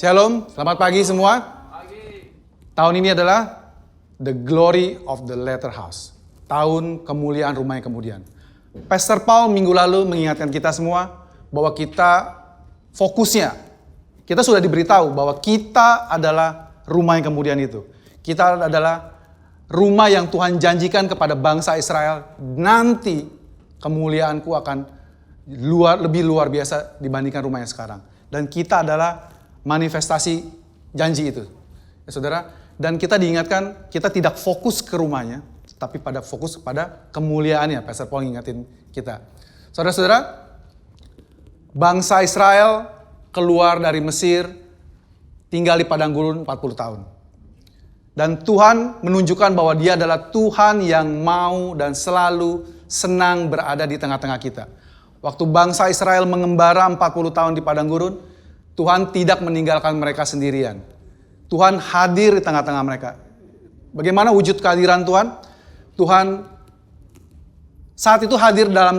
Shalom, selamat pagi semua. Tahun ini adalah The Glory of the Latter House. Tahun kemuliaan rumah yang kemudian. Pastor Paul minggu lalu mengingatkan kita semua bahwa kita fokusnya, kita sudah diberitahu bahwa kita adalah rumah yang kemudian itu. Kita adalah rumah yang Tuhan janjikan kepada bangsa Israel. Nanti kemuliaanku akan lebih luar biasa dibandingkan rumah yang sekarang. Dan kita adalah manifestasi janji itu, ya saudara. Dan kita diingatkan, kita tidak fokus ke rumahnya, tapi pada fokus pada kemuliaannya. Pastor Paul ingatin kita. Saudara-saudara, bangsa Israel keluar dari Mesir, tinggal di padang gurun 40 tahun. Dan Tuhan menunjukkan bahwa Dia adalah Tuhan yang mau dan selalu senang berada di tengah-tengah kita. Waktu bangsa Israel mengembara 40 tahun di padang gurun, Tuhan tidak meninggalkan mereka sendirian. Tuhan hadir di tengah-tengah mereka. Bagaimana wujud kehadiran Tuhan? Tuhan saat itu hadir dalam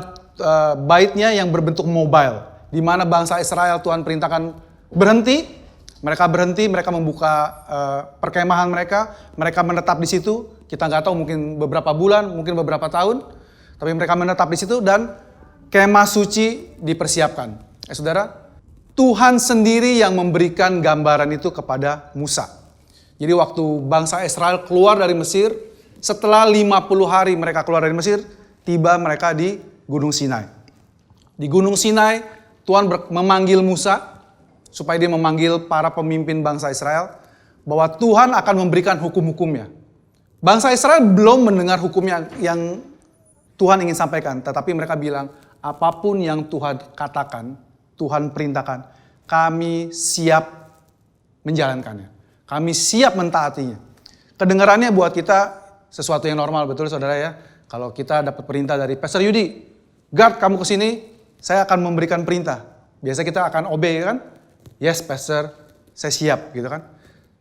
baitnya yang berbentuk mobile. Di mana bangsa Israel Tuhan perintahkan berhenti. Mereka berhenti, mereka membuka perkemahan mereka. Mereka menetap di situ. Kita nggak tahu, mungkin beberapa bulan, mungkin beberapa tahun. Tapi mereka menetap di situ dan kemah suci dipersiapkan. Saudara, Tuhan sendiri yang memberikan gambaran itu kepada Musa. Jadi waktu bangsa Israel keluar dari Mesir, setelah 50 hari mereka keluar dari Mesir, tiba mereka di Gunung Sinai. Di Gunung Sinai, Tuhan memanggil Musa, supaya dia memanggil para pemimpin bangsa Israel, bahwa Tuhan akan memberikan hukum-hukumnya. Bangsa Israel belum mendengar hukumnya yang Tuhan ingin sampaikan, tetapi mereka bilang, apapun yang Tuhan katakan, Tuhan perintahkan, kami siap menjalankannya. Kami siap mentaatinya. Kedengarannya buat kita sesuatu yang normal, betul saudara ya. Kalau kita dapat perintah dari Pastor Yudi, Gard kamu kesini, saya akan memberikan perintah. Biasa kita akan obey kan? Yes Pastor, saya siap gitu kan.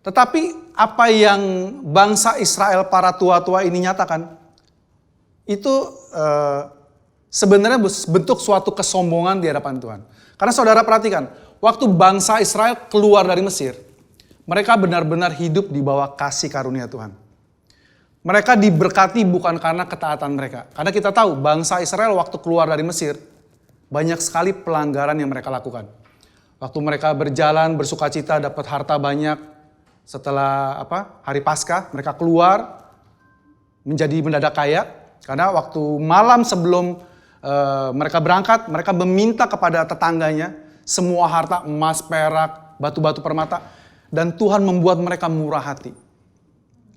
Tetapi apa yang bangsa Israel para tua-tua ini nyatakan, itu sebenarnya bentuk suatu kesombongan di hadapan Tuhan. Karena saudara perhatikan, waktu bangsa Israel keluar dari Mesir, mereka benar-benar hidup di bawah kasih karunia Tuhan. Mereka diberkati bukan karena ketaatan mereka. Karena kita tahu bangsa Israel waktu keluar dari Mesir, banyak sekali pelanggaran yang mereka lakukan. Waktu mereka berjalan bersukacita dapat harta banyak, setelah hari Paskah mereka keluar menjadi mendadak kaya. Karena waktu malam sebelum mereka berangkat, mereka meminta kepada tetangganya semua harta, emas, perak, batu-batu permata. Dan Tuhan membuat mereka murah hati.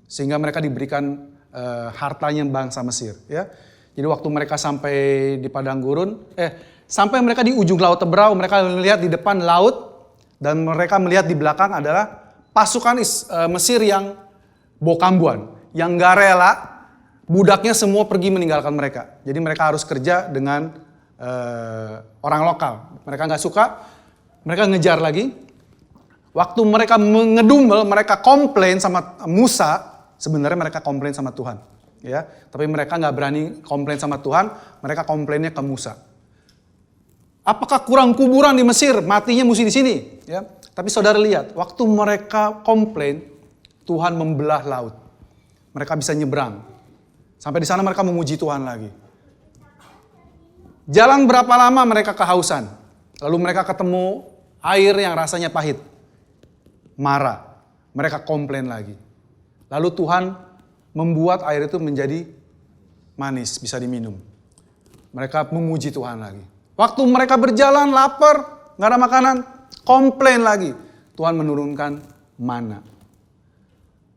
Sehingga mereka diberikan hartanya bangsa Mesir. Ya. Jadi waktu mereka sampai di padang gurun, sampai mereka di ujung laut Teberau, mereka melihat di depan laut. Dan mereka melihat di belakang adalah pasukan Mesir yang bokambuan. Yang gak rela, budaknya semua pergi meninggalkan mereka. Jadi mereka harus kerja dengan orang lokal. Mereka nggak suka, mereka ngejar lagi. Waktu mereka mengedumel, mereka komplain sama Musa. Sebenarnya mereka komplain sama Tuhan, ya. Tapi mereka nggak berani komplain sama Tuhan. Mereka komplainnya ke Musa. Apakah kurang kuburan di Mesir? Matinya mesti di sini, ya. Tapi saudara lihat, waktu mereka komplain, Tuhan membelah laut. Mereka bisa nyebrang. Sampai di sana mereka memuji Tuhan lagi. Jalan berapa lama mereka kehausan. Lalu mereka ketemu air yang rasanya pahit. Marah. Mereka komplain lagi. Lalu Tuhan membuat air itu menjadi manis, bisa diminum. Mereka memuji Tuhan lagi. Waktu mereka berjalan lapar, gak ada makanan, komplain lagi. Tuhan menurunkan mana.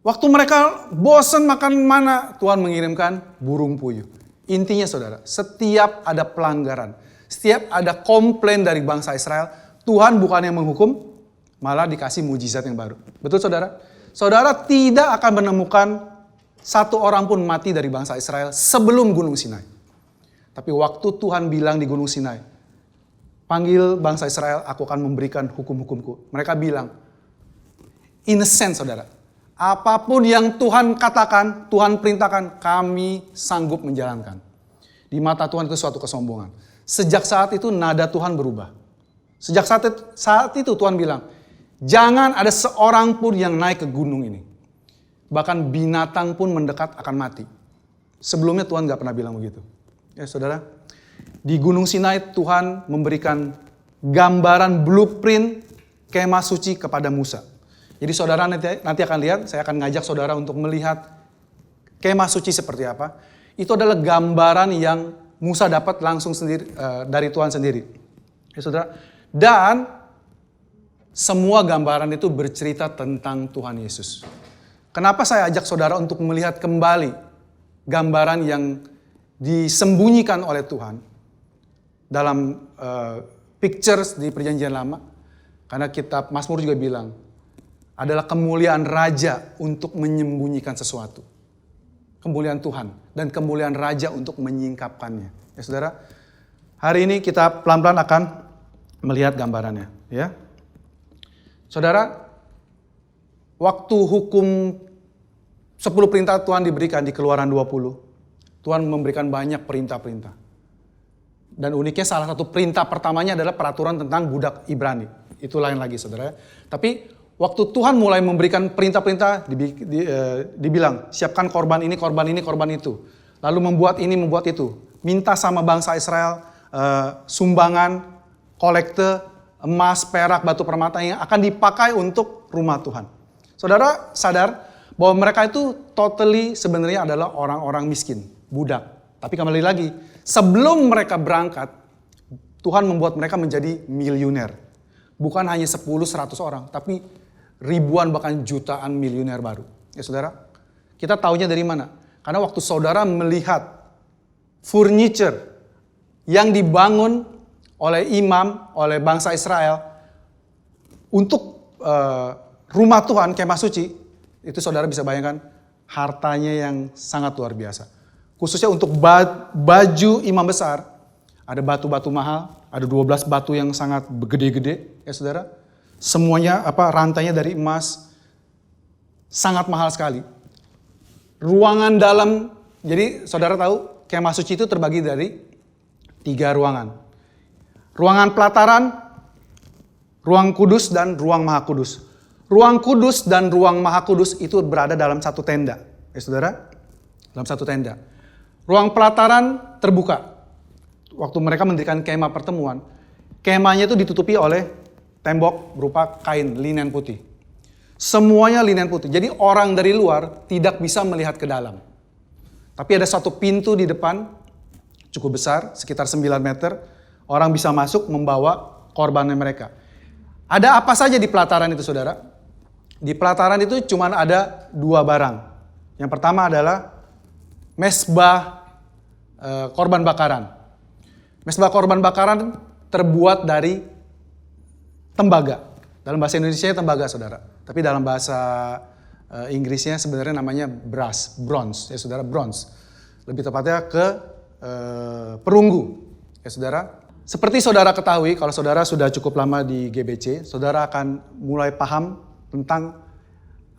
Waktu mereka bosan makan mana, Tuhan mengirimkan burung puyuh. Intinya saudara, setiap ada pelanggaran, setiap ada komplain dari bangsa Israel, Tuhan bukan yang menghukum, malah dikasih mujizat yang baru. Betul saudara? Saudara tidak akan menemukan satu orang pun mati dari bangsa Israel sebelum Gunung Sinai. Tapi waktu Tuhan bilang di Gunung Sinai, panggil bangsa Israel, aku akan memberikan hukum-hukumku. Mereka bilang, in a sense saudara, apapun yang Tuhan katakan, Tuhan perintahkan, kami sanggup menjalankan. Di mata Tuhan itu suatu kesombongan. Sejak saat itu nada Tuhan berubah. Sejak saat itu Tuhan bilang, Jangan ada seorang pun yang naik ke gunung ini. Bahkan binatang pun mendekat akan mati. Sebelumnya Tuhan gak pernah bilang begitu. Ya saudara, di Gunung Sinai Tuhan memberikan gambaran blueprint kemah suci kepada Musa. Jadi saudara nanti akan lihat, saya akan ngajak saudara untuk melihat kemah suci seperti apa. Itu adalah gambaran yang Musa dapat langsung sendiri dari Tuhan sendiri. Ya saudara, dan semua gambaran itu bercerita tentang Tuhan Yesus. Kenapa saya ajak saudara untuk melihat kembali gambaran yang disembunyikan oleh Tuhan dalam pictures di Perjanjian Lama? Karena kitab Mazmur juga bilang, adalah kemuliaan Raja untuk menyembunyikan sesuatu. Kemuliaan Tuhan dan kemuliaan Raja untuk menyingkapkannya. Ya saudara, hari ini kita pelan-pelan akan melihat gambarannya. Ya, saudara, waktu hukum 10 perintah Tuhan diberikan di Keluaran 20, Tuhan memberikan banyak perintah-perintah. Dan uniknya salah satu perintah pertamanya adalah peraturan tentang budak Ibrani. Itu lain lagi saudara. Tapi waktu Tuhan mulai memberikan perintah-perintah, dibilang siapkan korban ini, korban ini, korban itu. Lalu membuat ini, membuat itu. Minta sama bangsa Israel sumbangan, kolekte, emas, perak, batu permata yang akan dipakai untuk rumah Tuhan. Saudara sadar bahwa mereka itu totally sebenarnya adalah orang-orang miskin, budak. Tapi kembali lagi, sebelum mereka berangkat, Tuhan membuat mereka menjadi miliuner. Bukan hanya 10-100 orang, tapi ribuan bahkan jutaan miliuner baru. Ya saudara, kita taunya dari mana? Karena waktu saudara melihat furniture yang dibangun oleh imam, oleh bangsa Israel untuk rumah Tuhan, kemah suci, itu saudara bisa bayangkan hartanya yang sangat luar biasa. Khususnya untuk baju imam besar, ada batu-batu mahal, ada 12 batu yang sangat gede-gede, ya saudara. Semuanya rantainya dari emas, sangat mahal sekali. Ruangan dalam, jadi saudara tahu kemah suci itu terbagi dari 3 ruangan. Ruangan pelataran, ruang kudus, dan ruang maha kudus. Ruang kudus dan ruang maha kudus itu berada dalam satu tenda. Ya saudara, dalam satu tenda. Ruang pelataran terbuka. Waktu mereka mendirikan kemah pertemuan, kemahnya itu ditutupi oleh tembok berupa kain linen putih. Semuanya linen putih. Jadi orang dari luar tidak bisa melihat ke dalam. Tapi ada satu pintu di depan, cukup besar, sekitar 9 meter. Orang bisa masuk membawa korbannya mereka. Ada apa saja di pelataran itu saudara? Di pelataran itu cuma ada 2 barang. Yang pertama adalah mesbah korban bakaran. Mesbah korban bakaran terbuat dari tembaga. Dalam bahasa Indonesia tembaga saudara. Tapi dalam bahasa Inggrisnya sebenarnya namanya bronze. Ya saudara, bronze. Lebih tepatnya ke perunggu. Ya saudara. Seperti saudara ketahui, kalau saudara sudah cukup lama di GBC, saudara akan mulai paham tentang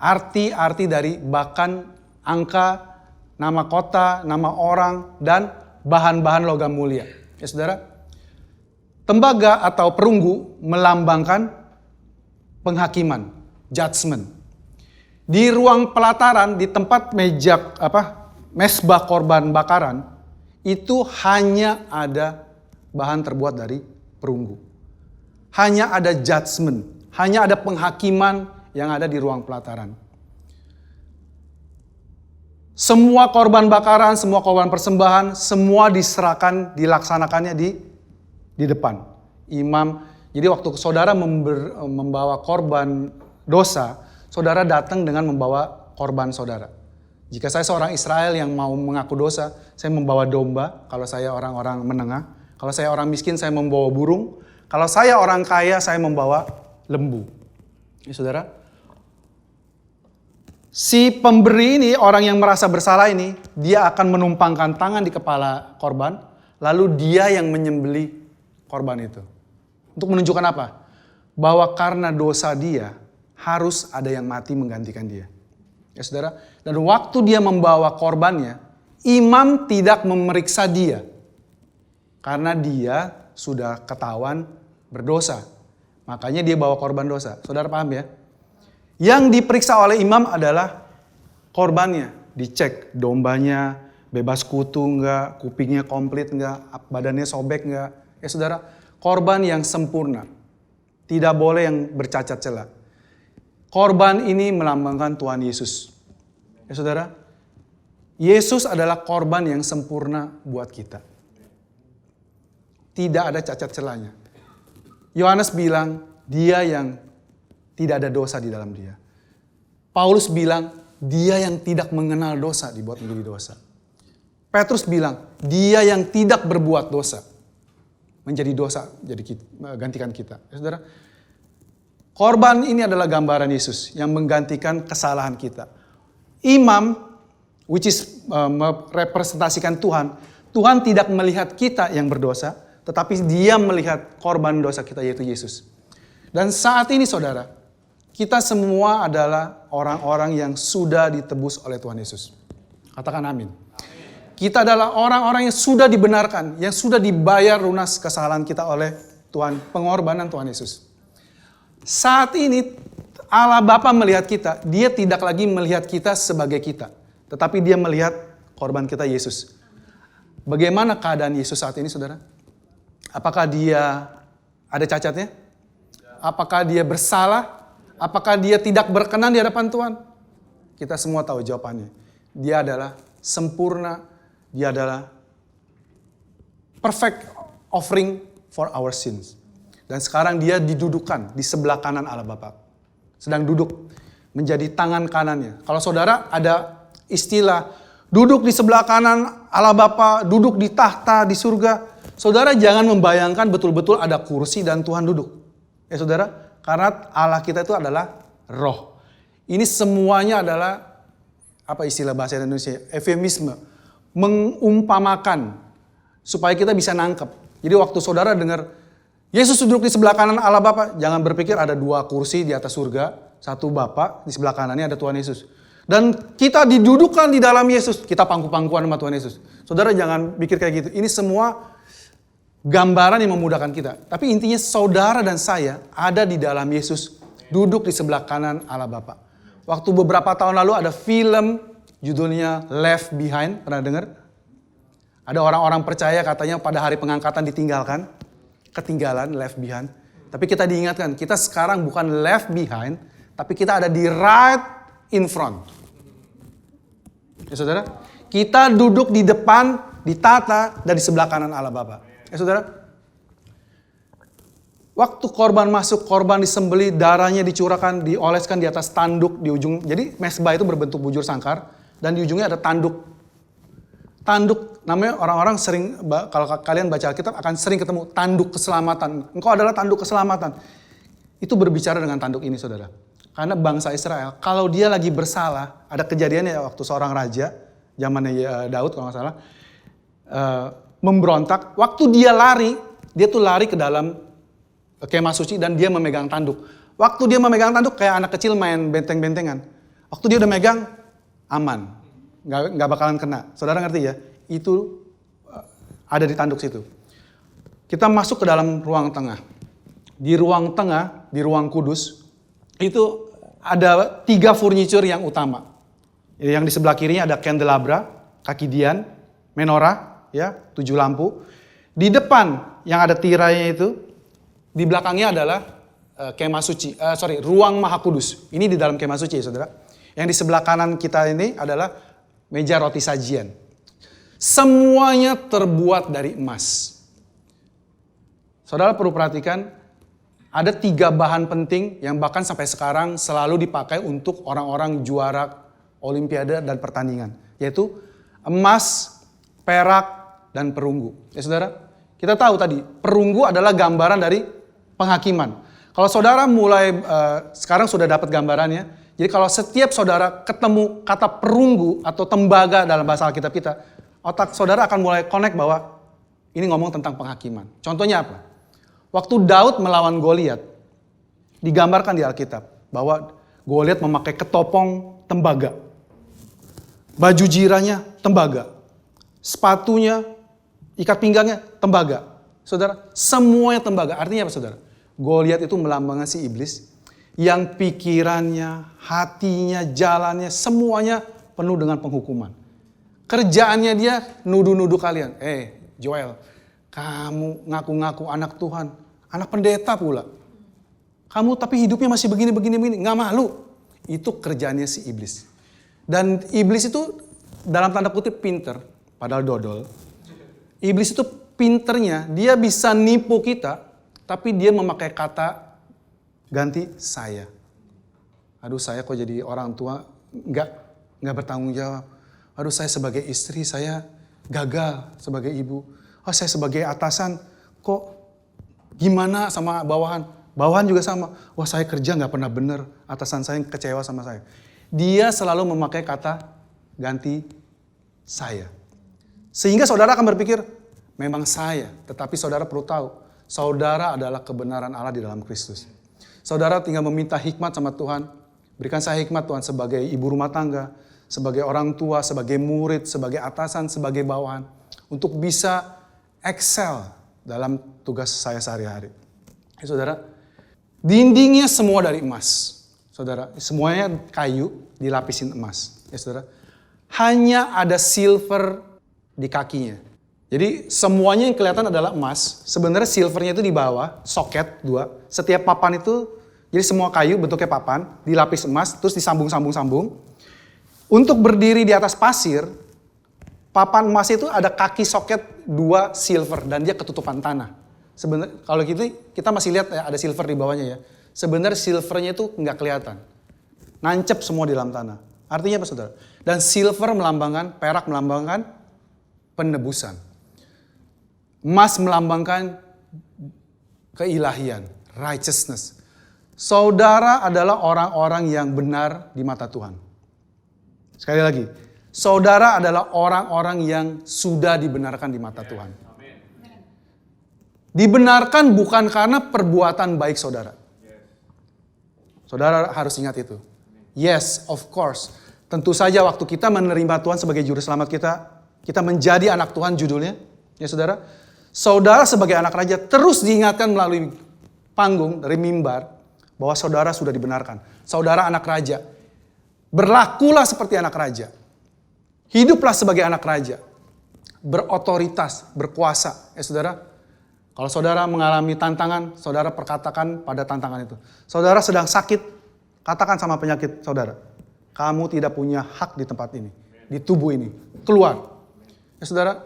arti-arti dari bahkan angka, nama kota, nama orang, dan bahan-bahan logam mulia. Ya saudara, tembaga atau perunggu melambangkan penghakiman, judgment. Di ruang pelataran, di tempat mesbah korban bakaran, itu hanya ada bahan terbuat dari perunggu. Hanya ada judgment, hanya ada penghakiman yang ada di ruang pelataran. Semua korban bakaran, semua korban persembahan, semua diserahkan, dilaksanakannya di depan. Imam, jadi waktu saudara membawa korban dosa, saudara datang dengan membawa korban saudara. Jika saya seorang Israel yang mau mengaku dosa, saya membawa domba. Kalau saya orang-orang menengah, kalau saya orang miskin, saya membawa burung. Kalau saya orang kaya, saya membawa lembu. Ya, saudara, si pemberi ini, orang yang merasa bersalah ini, dia akan menumpangkan tangan di kepala korban, lalu dia yang menyembelih korban itu. Untuk menunjukkan apa? Bahwa karena dosa dia, harus ada yang mati menggantikan dia. Ya saudara, dan waktu dia membawa korbannya, imam tidak memeriksa dia. Karena dia sudah ketahuan berdosa. Makanya dia bawa korban dosa. Saudara paham ya? Yang diperiksa oleh imam adalah korbannya. Dicek dombanya, bebas kutu enggak, kupingnya komplit enggak, badannya sobek enggak. Ya saudara, korban yang sempurna. Tidak boleh yang bercacat celah. Korban ini melambangkan Tuhan Yesus. Ya saudara, Yesus adalah korban yang sempurna buat kita. Tidak ada cacat celahnya. Yohanes bilang, dia yang tidak ada dosa di dalam dia. Paulus bilang, dia yang tidak mengenal dosa dibuat menjadi dosa. Petrus bilang, dia yang tidak berbuat dosa menjadi dosa, jadi gantikan kita. Ya, saudara, korban ini adalah gambaran Yesus yang menggantikan kesalahan kita. Imam, which is merepresentasikan Tuhan. Tuhan tidak melihat kita yang berdosa, tetapi dia melihat korban dosa kita, yaitu Yesus. Dan saat ini saudara, kita semua adalah orang-orang yang sudah ditebus oleh Tuhan Yesus. Katakan amin. Kita adalah orang-orang yang sudah dibenarkan, yang sudah dibayar lunas kesalahan kita oleh Tuhan, pengorbanan Tuhan Yesus. Saat ini Allah Bapa melihat kita, dia tidak lagi melihat kita sebagai kita, tetapi dia melihat korban kita Yesus. Bagaimana keadaan Yesus saat ini saudara? Apakah dia ada cacatnya? Apakah dia bersalah? Apakah dia tidak berkenan di hadapan Tuhan? Kita semua tahu jawabannya. Dia adalah sempurna. Dia adalah perfect offering for our sins. Dan sekarang dia didudukan di sebelah kanan Allah Bapa. Sedang duduk menjadi tangan kanannya. Kalau saudara ada istilah duduk di sebelah kanan Allah Bapa, duduk di tahta di surga. Saudara jangan membayangkan betul-betul ada kursi dan Tuhan duduk. Ya saudara, karena Allah kita itu adalah roh. Ini semuanya adalah, apa istilah bahasa Indonesia? Eufemisme. Mengumpamakan. Supaya kita bisa nangkep. Jadi waktu saudara dengar, Yesus duduk di sebelah kanan Allah Bapa, jangan berpikir ada 2 kursi di atas surga. Satu Bapa, di sebelah kanannya ada Tuhan Yesus. Dan kita didudukkan di dalam Yesus. Kita pangku-pangkuan sama Tuhan Yesus. Saudara jangan pikir kayak gitu. Ini semua gambaran yang memudahkan kita. Tapi intinya saudara dan saya ada di dalam Yesus. Duduk di sebelah kanan Allah Bapa. Waktu beberapa tahun lalu ada film judulnya Left Behind. Pernah dengar? Ada orang-orang percaya katanya pada hari pengangkatan ditinggalkan. Ketinggalan, left behind. Tapi kita diingatkan, kita sekarang bukan left behind. Tapi kita ada di right in front. Ya saudara? Kita duduk di depan, ditata, dan di sebelah kanan Allah Bapa. Ya saudara, waktu korban masuk, korban disembelih, darahnya dicurahkan, dioleskan di atas tanduk di ujung. Jadi mesbah itu berbentuk bujur sangkar dan di ujungnya ada tanduk. Tanduk namanya orang-orang sering, kalau kalian baca Alkitab akan sering ketemu tanduk keselamatan. Engkau adalah tanduk keselamatan. Itu berbicara dengan tanduk ini saudara. Karena bangsa Israel, kalau dia lagi bersalah, ada kejadiannya waktu seorang raja, zamannya Daud kalau nggak salah, memberontak, waktu dia lari, dia tuh lari ke dalam kemah suci dan dia memegang tanduk. Waktu dia memegang tanduk kayak anak kecil main benteng-bentengan. Waktu dia udah megang, aman. Nggak bakalan kena. Saudara ngerti ya? Itu ada di tanduk situ. Kita masuk ke dalam ruang tengah. Di ruang tengah, di ruang kudus, itu ada 3 furniture yang utama. Yang di sebelah kirinya ada candelabra, kaki dian, menorah, ya, 7 lampu. Di depan yang ada tirainya itu, di belakangnya adalah kemah suci, ruang maha kudus. Ini di dalam kemah suci ya saudara. Yang di sebelah kanan kita ini adalah meja roti sajian. Semuanya terbuat dari emas. Saudara perlu perhatikan, ada 3 bahan penting yang bahkan sampai sekarang selalu dipakai untuk orang-orang juara olimpiade dan pertandingan. Yaitu emas, perak, dan perunggu. Ya saudara, kita tahu tadi, perunggu adalah gambaran dari penghakiman. Kalau saudara mulai, sekarang sudah dapat gambarannya. Jadi kalau setiap saudara ketemu kata perunggu atau tembaga dalam bahasa Alkitab kita, otak saudara akan mulai connect bahwa ini ngomong tentang penghakiman. Contohnya apa? Waktu Daud melawan Goliat, digambarkan di Alkitab bahwa Goliat memakai ketopong tembaga. Baju jiranya tembaga. Sepatunya, ikat pinggangnya tembaga. Saudara, semuanya tembaga. Artinya apa saudara? Goliat itu melambangkan si iblis yang pikirannya, hatinya, jalannya, semuanya penuh dengan penghukuman. Kerjaannya dia nuduh-nuduh kalian. Joel, kamu ngaku-ngaku anak Tuhan, anak pendeta pula. Kamu tapi hidupnya masih begini, nggak malu. Itu kerjaannya si iblis. Dan iblis itu dalam tanda kutip pinter, padahal dodol. Iblis itu pinternya, dia bisa nipu kita, tapi dia memakai kata ganti saya. Aduh, saya kok jadi orang tua nggak bertanggung jawab. Aduh, saya sebagai istri saya gagal sebagai ibu. Oh, saya sebagai atasan kok gimana sama bawahan. Bawahan juga sama. Wah, saya kerja nggak pernah bener. Atasan saya kecewa sama saya. Dia selalu memakai kata ganti saya. Sehingga saudara akan berpikir, memang saya. Tetapi saudara perlu tahu, saudara adalah kebenaran Allah di dalam Kristus. Saudara tinggal meminta hikmat sama Tuhan. Berikan saya hikmat Tuhan sebagai ibu rumah tangga, sebagai orang tua, sebagai murid, sebagai atasan, sebagai bawahan. Untuk bisa excel dalam tugas saya sehari-hari. Saudara, dindingnya semua dari emas. Saudara, semuanya kayu dilapisin emas. Saudara, hanya ada silver di kakinya. Jadi semuanya yang kelihatan adalah emas. Sebenarnya silvernya itu di bawah, soket 2. Setiap papan itu, jadi semua kayu bentuknya papan, dilapis emas, terus disambung-sambung-sambung. Untuk berdiri di atas pasir, papan emas itu ada kaki soket 2 silver dan dia ketutupan tanah. Sebenarnya kalau gitu kita masih lihat ya, ada silver di bawahnya ya. Sebenarnya silvernya itu nggak kelihatan. Nancep semua di dalam tanah. Artinya apa saudara? Dan silver melambangkan, perak melambangkan penebusan. Emas melambangkan keilahian, righteousness. Saudara adalah orang-orang yang benar di mata Tuhan. Sekali lagi, saudara adalah orang-orang yang sudah dibenarkan di mata Tuhan. Dibenarkan bukan karena perbuatan baik saudara. Saudara harus ingat itu. Yes, of course. Tentu saja waktu kita menerima Tuhan sebagai juru selamat kita menjadi anak Tuhan judulnya. Ya saudara. Saudara sebagai anak raja terus diingatkan melalui panggung dari mimbar bahwa saudara sudah dibenarkan. Saudara anak raja. Berlakulah seperti anak raja. Hiduplah sebagai anak raja. Berotoritas, berkuasa. Saudara, kalau saudara mengalami tantangan, saudara perkatakan pada tantangan itu. Saudara sedang sakit, katakan sama penyakit saudara. Kamu tidak punya hak di tempat ini, di tubuh ini. Keluar. Saudara,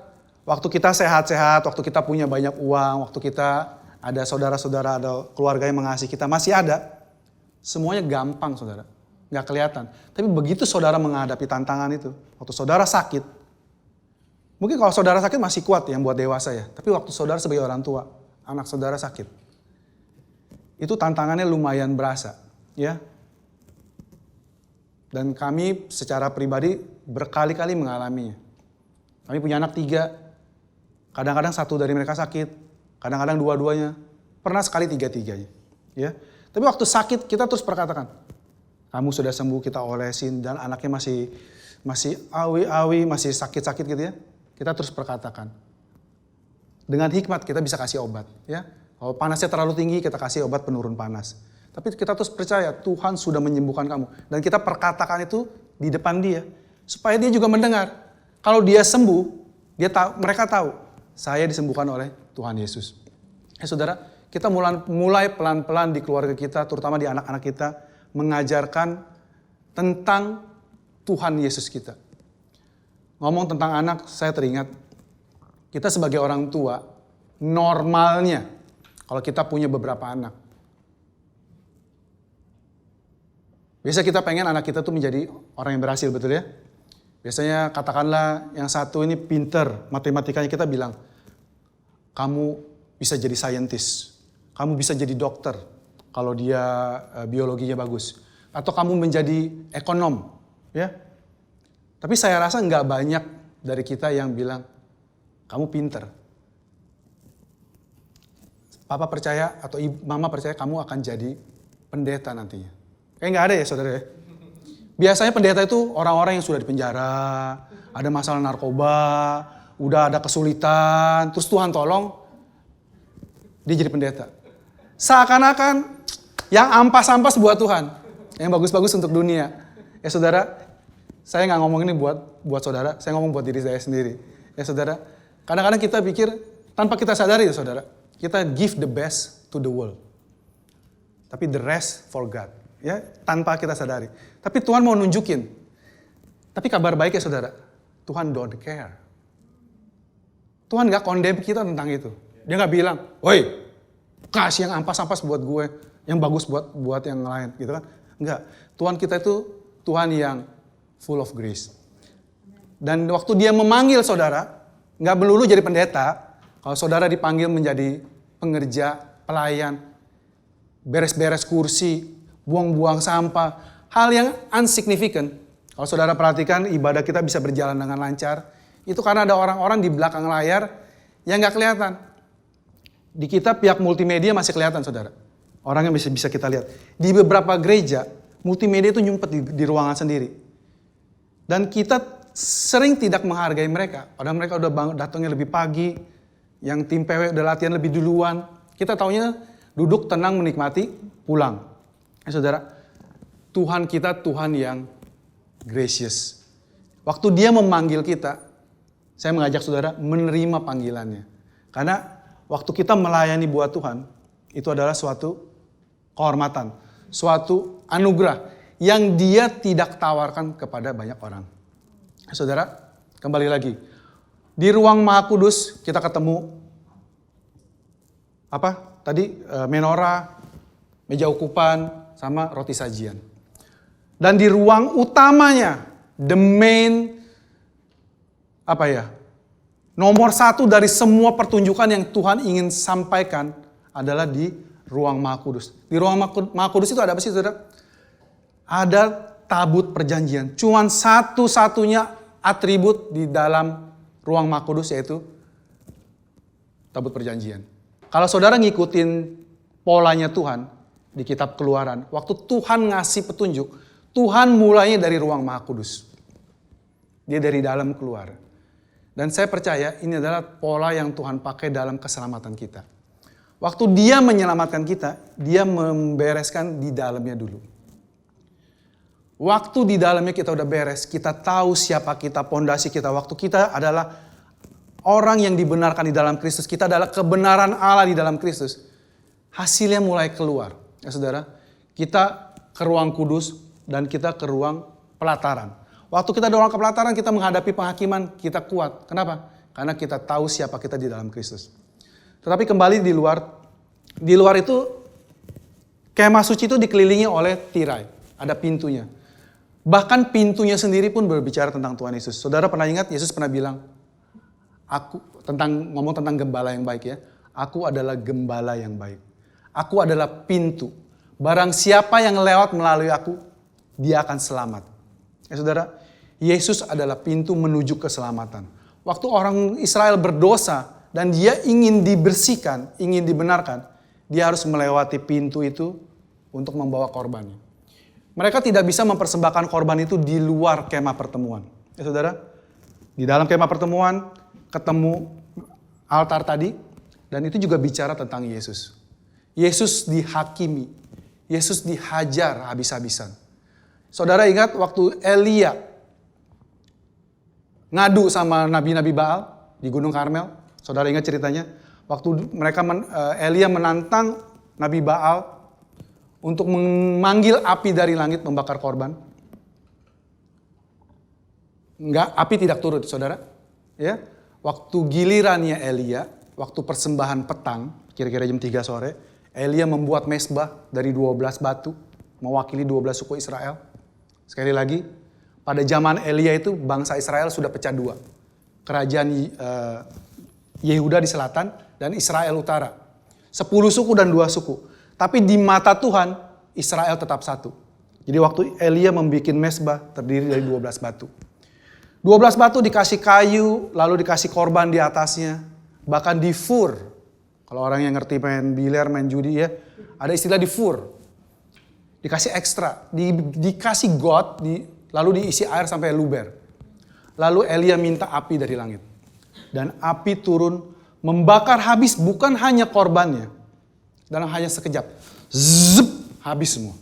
waktu kita sehat-sehat, waktu kita punya banyak uang, waktu kita ada saudara-saudara, ada keluarga yang mengasihi kita, masih ada. Semuanya gampang saudara, nggak kelihatan. Tapi begitu saudara menghadapi tantangan itu, waktu saudara sakit, mungkin kalau saudara sakit masih kuat yang buat dewasa ya. Tapi waktu saudara sebagai orang tua, anak saudara sakit, itu tantangannya lumayan berasa, ya. Dan kami secara pribadi berkali-kali mengalaminya. Kami punya anak 3, kadang-kadang 1 dari mereka sakit, kadang-kadang 2-2-nya, pernah sekali 3-3-nya, ya. Tapi waktu sakit kita terus perkatakan, kamu sudah sembuh, kita olesin, dan anaknya masih awi-awi, masih sakit-sakit gitu ya. Kita terus perkatakan. Dengan hikmat kita bisa kasih obat. Ya. Kalau panasnya terlalu tinggi kita kasih obat penurun panas. Tapi kita terus percaya Tuhan sudah menyembuhkan kamu. Dan kita perkatakan itu di depan dia. Supaya dia juga mendengar. Kalau dia sembuh, mereka tahu saya disembuhkan oleh Tuhan Yesus. Saudara, kita mulai pelan-pelan di keluarga kita, terutama di anak-anak kita, mengajarkan tentang Tuhan Yesus kita. Ngomong tentang anak, saya teringat, kita sebagai orang tua, normalnya, kalau kita punya beberapa anak, biasa kita pengen anak kita tuh menjadi orang yang berhasil, betul ya? Biasanya katakanlah yang satu ini pinter, matematikanya kita bilang, kamu bisa jadi scientist, kamu bisa jadi dokter, kalau dia biologinya bagus. Atau kamu menjadi ekonom, ya. Tapi saya rasa nggak banyak dari kita yang bilang, kamu pinter. Papa percaya atau mama percaya kamu akan jadi pendeta nantinya. Kayak nggak ada ya saudara ya? Biasanya pendeta itu orang-orang yang sudah dipenjara, ada masalah narkoba, udah ada kesulitan, terus Tuhan tolong, dia jadi pendeta. Seakan-akan yang ampas-ampas buat Tuhan, yang bagus-bagus untuk dunia. Ya saudara, saya nggak ngomong ini buat saudara, saya ngomong buat diri saya sendiri. Ya saudara, kadang-kadang kita pikir tanpa kita sadari ya saudara, kita give the best to the world. Tapi the rest for God. Ya, tanpa kita sadari. Tapi Tuhan mau nunjukin. Tapi kabar baik ya saudara, Tuhan don't care. Tuhan gak condemn kita tentang itu. Dia gak bilang, woi, kasih yang ampas-ampas buat gue, yang bagus buat yang lain, gitu kan? Enggak. Tuhan kita itu Tuhan yang full of grace. Dan waktu dia memanggil saudara, gak melulu jadi pendeta. Kalau saudara dipanggil menjadi pengerja, pelayan, beres-beres kursi, buang-buang sampah, hal yang unsignificant. Kalau saudara perhatikan ibadah kita bisa berjalan dengan lancar, itu karena ada orang-orang di belakang layar yang gak kelihatan. Di kita pihak multimedia masih kelihatan saudara. Orang yang bisa kita lihat. Di beberapa gereja, multimedia itu nyumpet di ruangan sendiri. Dan kita sering tidak menghargai mereka. Padahal mereka udah datangnya lebih pagi, yang tim PW udah latihan lebih duluan. Kita taunya duduk tenang menikmati, pulang. Saudara, Tuhan kita Tuhan yang gracious. Waktu dia memanggil kita, saya mengajak saudara menerima panggilannya. Karena waktu kita melayani buat Tuhan, itu adalah suatu kehormatan, suatu anugerah yang dia tidak tawarkan kepada banyak orang. Saudara, kembali lagi. Di ruang Maha Kudus kita ketemu menorah, meja ukupan, sama roti sajian. Dan di ruang utamanya, the main, nomor satu dari semua pertunjukan yang Tuhan ingin sampaikan adalah di ruang Maha Kudus. Di ruang Maha Kudus itu ada apa sih saudara? Ada tabut perjanjian. Cuman satu-satunya atribut di dalam ruang Maha Kudus yaitu tabut perjanjian. Kalau saudara ngikutin polanya Tuhan, di kitab Keluaran, waktu Tuhan ngasih petunjuk, Tuhan mulainya dari ruang Maha Kudus. Dia dari dalam keluar. Dan saya percaya ini adalah pola yang Tuhan pakai dalam keselamatan kita. Waktu dia menyelamatkan kita, dia membereskan di dalamnya dulu. Waktu di dalamnya kita udah beres, kita tahu siapa kita, pondasi kita. Waktu kita adalah orang yang dibenarkan di dalam Kristus, kita adalah kebenaran Allah di dalam Kristus. Hasilnya mulai keluar. Ya saudara, kita ke ruang kudus dan kita ke ruang pelataran. Waktu kita di ruang pelataran, kita menghadapi penghakiman, kita kuat. Kenapa? Karena kita tahu siapa kita di dalam Kristus. Tetapi kembali di luar itu kemah suci itu dikelilingi oleh tirai, ada pintunya. Bahkan pintunya sendiri pun berbicara tentang Tuhan Yesus. Saudara pernah ingat Yesus pernah bilang, ngomong tentang gembala yang baik ya. Aku adalah gembala yang baik. Aku adalah pintu. Barang siapa yang lewat melalui aku, dia akan selamat. Ya saudara, Yesus adalah pintu menuju keselamatan. Waktu orang Israel berdosa dan dia ingin dibersihkan, ingin dibenarkan, dia harus melewati pintu itu untuk membawa korbannya. Mereka tidak bisa mempersembahkan korban itu di luar kemah pertemuan. Ya saudara, di dalam kemah pertemuan ketemu altar tadi, dan itu juga bicara tentang Yesus. Yesus dihakimi, Yesus dihajar habis-habisan. Saudara ingat waktu Elia ngadu sama nabi-nabi Baal di Gunung Karmel? Saudara ingat ceritanya? Waktu Elia menantang Nabi Baal untuk memanggil api dari langit membakar korban. Enggak, api tidak turun, saudara. Ya, waktu gilirannya Elia, waktu persembahan petang, kira-kira jam 3 sore, Elia membuat mezbah dari 12 batu, mewakili 12 suku Israel. Sekali lagi, pada zaman Elia itu bangsa Israel sudah pecah dua. Kerajaan Yehuda di selatan dan Israel utara. 10 suku dan 2 suku. Tapi di mata Tuhan, Israel tetap satu. Jadi waktu Elia membuat mezbah terdiri dari 12 batu. 12 batu dikasih kayu, lalu dikasih korban di atasnya. Bahkan di fur. Kalau orang yang ngerti main biliar, main judi ya, ada istilah di fur. Dikasih ekstra, dikasih got, lalu diisi air sampai luber. Lalu Elia minta api dari langit. Dan api turun membakar habis bukan hanya korbannya. Dan hanya sekejap. Zup, habis semua.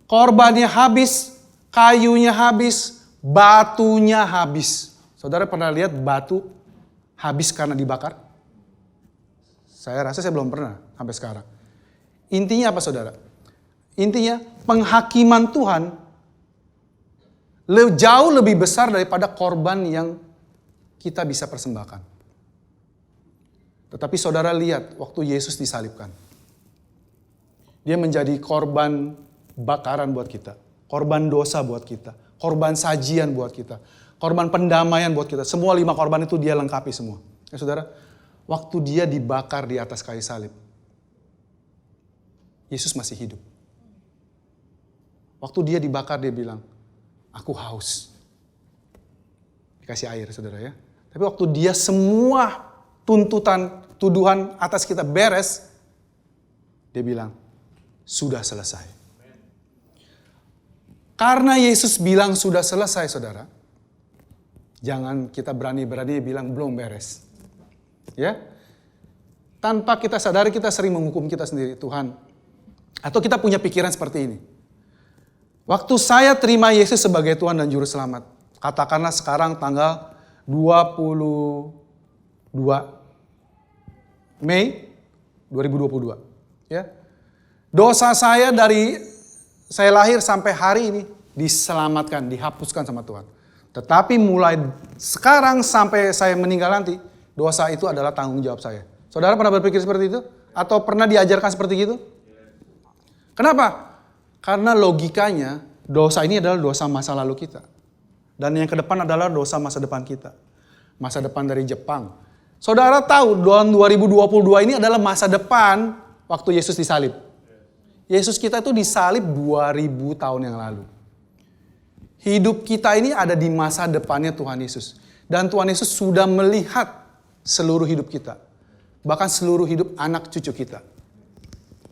Korbannya habis, kayunya habis, batunya habis. Saudara pernah lihat batu habis karena dibakar? Saya rasa saya belum pernah sampai sekarang. Intinya apa saudara? Intinya penghakiman Tuhan jauh lebih besar daripada korban yang kita bisa persembahkan. Tetapi saudara lihat waktu Yesus disalibkan. Dia menjadi korban bakaran buat kita. Korban dosa buat kita. Korban sajian buat kita. Korban pendamaian buat kita. Semua 5 korban itu dia lengkapi semua. Ya saudara, waktu dia dibakar di atas kayu salib, Yesus masih hidup. Waktu dia dibakar dia bilang, aku haus. Dikasih air saudara ya. Tapi waktu dia semua tuntutan, tuduhan atas kita beres, dia bilang, sudah selesai. Karena Yesus bilang sudah selesai saudara, jangan kita berani-berani bilang belum beres. Ya, tanpa kita sadari kita sering menghukum kita sendiri, Tuhan. Atau kita punya pikiran seperti ini. Waktu saya terima Yesus sebagai Tuhan dan Juru Selamat, katakanlah sekarang tanggal 22 Mei 2022. Ya. Dosa saya dari saya lahir sampai hari ini diselamatkan, dihapuskan sama Tuhan. Tetapi mulai sekarang sampai saya meninggal nanti, dosa itu adalah tanggung jawab saya. Saudara pernah berpikir seperti itu? Atau pernah diajarkan seperti itu? Kenapa? Karena logikanya dosa ini adalah dosa masa lalu kita. Dan yang ke depan adalah dosa masa depan kita. Masa depan dari Jepang. Saudara tahu tahun 2022 ini adalah masa depan waktu Yesus disalib. Yesus kita itu disalib 2000 tahun yang lalu. Hidup kita ini ada di masa depannya Tuhan Yesus. Dan Tuhan Yesus sudah melihat seluruh hidup kita. Bahkan seluruh hidup anak cucu kita.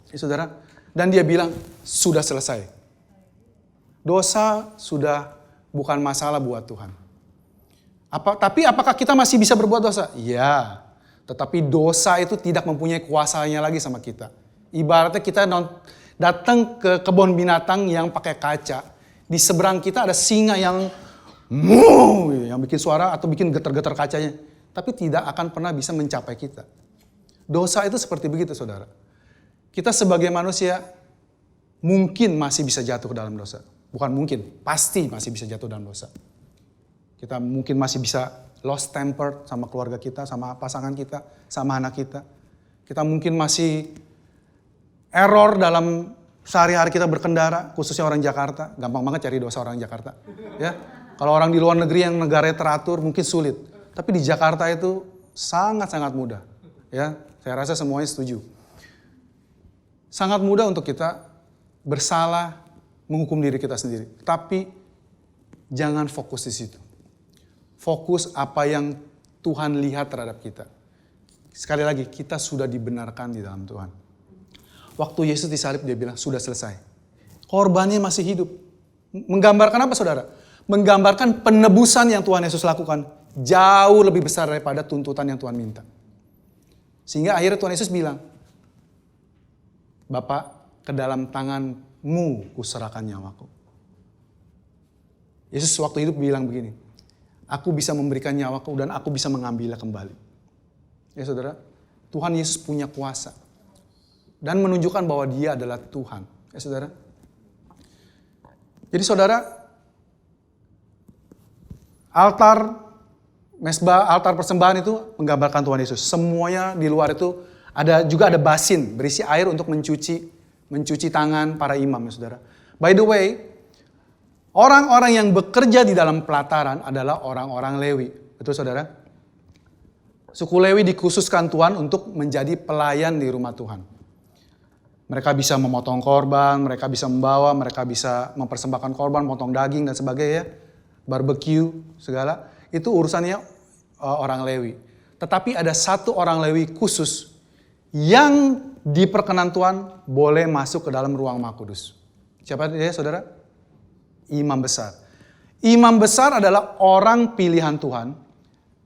Ya saudara. Dan dia bilang, sudah selesai. Dosa sudah bukan masalah buat Tuhan. Tapi apakah kita masih bisa berbuat dosa? Iya. Tetapi dosa itu tidak mempunyai kuasanya lagi sama kita. Ibaratnya kita datang ke kebun binatang yang pakai kaca. Di seberang kita ada singa yang bikin suara atau bikin getar-getar kacanya. Tapi tidak akan pernah bisa mencapai kita. Dosa itu seperti begitu saudara. Kita sebagai manusia mungkin masih bisa jatuh ke dalam dosa. Bukan mungkin, pasti masih bisa jatuh dalam dosa. Kita mungkin masih bisa lost temper sama keluarga kita, sama pasangan kita, sama anak kita. Kita mungkin masih error dalam sehari-hari kita berkendara, khususnya orang Jakarta. Gampang banget cari dosa orang Jakarta. Ya, kalau orang di luar negeri yang negaranya teratur mungkin sulit. Tapi di Jakarta itu sangat-sangat mudah. Ya, saya rasa semuanya setuju. Sangat mudah untuk kita bersalah, menghukum diri kita sendiri. Tapi jangan fokus di situ. Fokus apa yang Tuhan lihat terhadap kita. Sekali lagi, kita sudah dibenarkan di dalam Tuhan. Waktu Yesus disalib dia bilang, sudah selesai. Korbannya masih hidup. Menggambarkan apa saudara? Menggambarkan penebusan yang Tuhan Yesus lakukan. Jauh lebih besar daripada tuntutan yang Tuhan minta. Sehingga akhirnya Tuhan Yesus bilang, Bapa, ke dalam tangan-Mu kuserahkan nyawaku. Yesus waktu hidup bilang begini, aku bisa memberikan nyawaku dan aku bisa mengambilnya kembali. Ya saudara, Tuhan Yesus punya kuasa. Dan menunjukkan bahwa dia adalah Tuhan. Ya saudara. Jadi saudara, altar, mesbah, altar persembahan itu menggambarkan Tuhan Yesus. Semuanya di luar itu juga ada basin berisi air untuk mencuci tangan para imam ya saudara. By the way, orang-orang yang bekerja di dalam pelataran adalah orang-orang Lewi. Betul saudara? Suku Lewi dikhususkan Tuhan untuk menjadi pelayan di rumah Tuhan. Mereka bisa memotong korban, mereka bisa membawa, mereka bisa mempersembahkan korban, potong daging dan sebagainya. Barbecue, segala. Itu urusannya orang Lewi. Tetapi ada satu orang Lewi khusus yang diperkenan Tuhan boleh masuk ke dalam ruang Maha Kudus. Siapa dia saudara? Imam besar. Imam besar adalah orang pilihan Tuhan.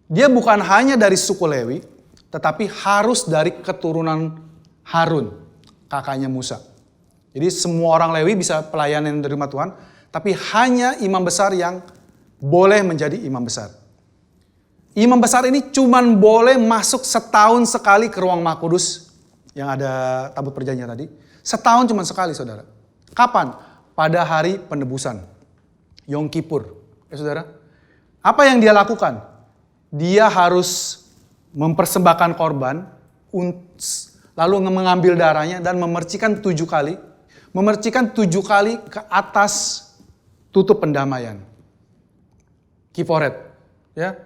Dia bukan hanya dari suku Lewi, tetapi harus dari keturunan Harun. kakaknya Musa. Jadi semua orang Lewi bisa pelayanan di rumah Tuhan, tapi hanya imam besar yang boleh menjadi imam besar. Imam besar ini cuman boleh masuk setahun sekali ke ruang Maha Kudus yang ada tabut perjanjian tadi. Setahun cuma sekali, saudara. Kapan? Pada hari penebusan, Yom Kippur. Ya saudara, apa yang dia lakukan? Dia harus mempersembahkan korban, lalu mengambil darahnya dan memercikan 7 kali. Memercikan 7 kali ke atas tutup pendamaian. Kiporet. Ya.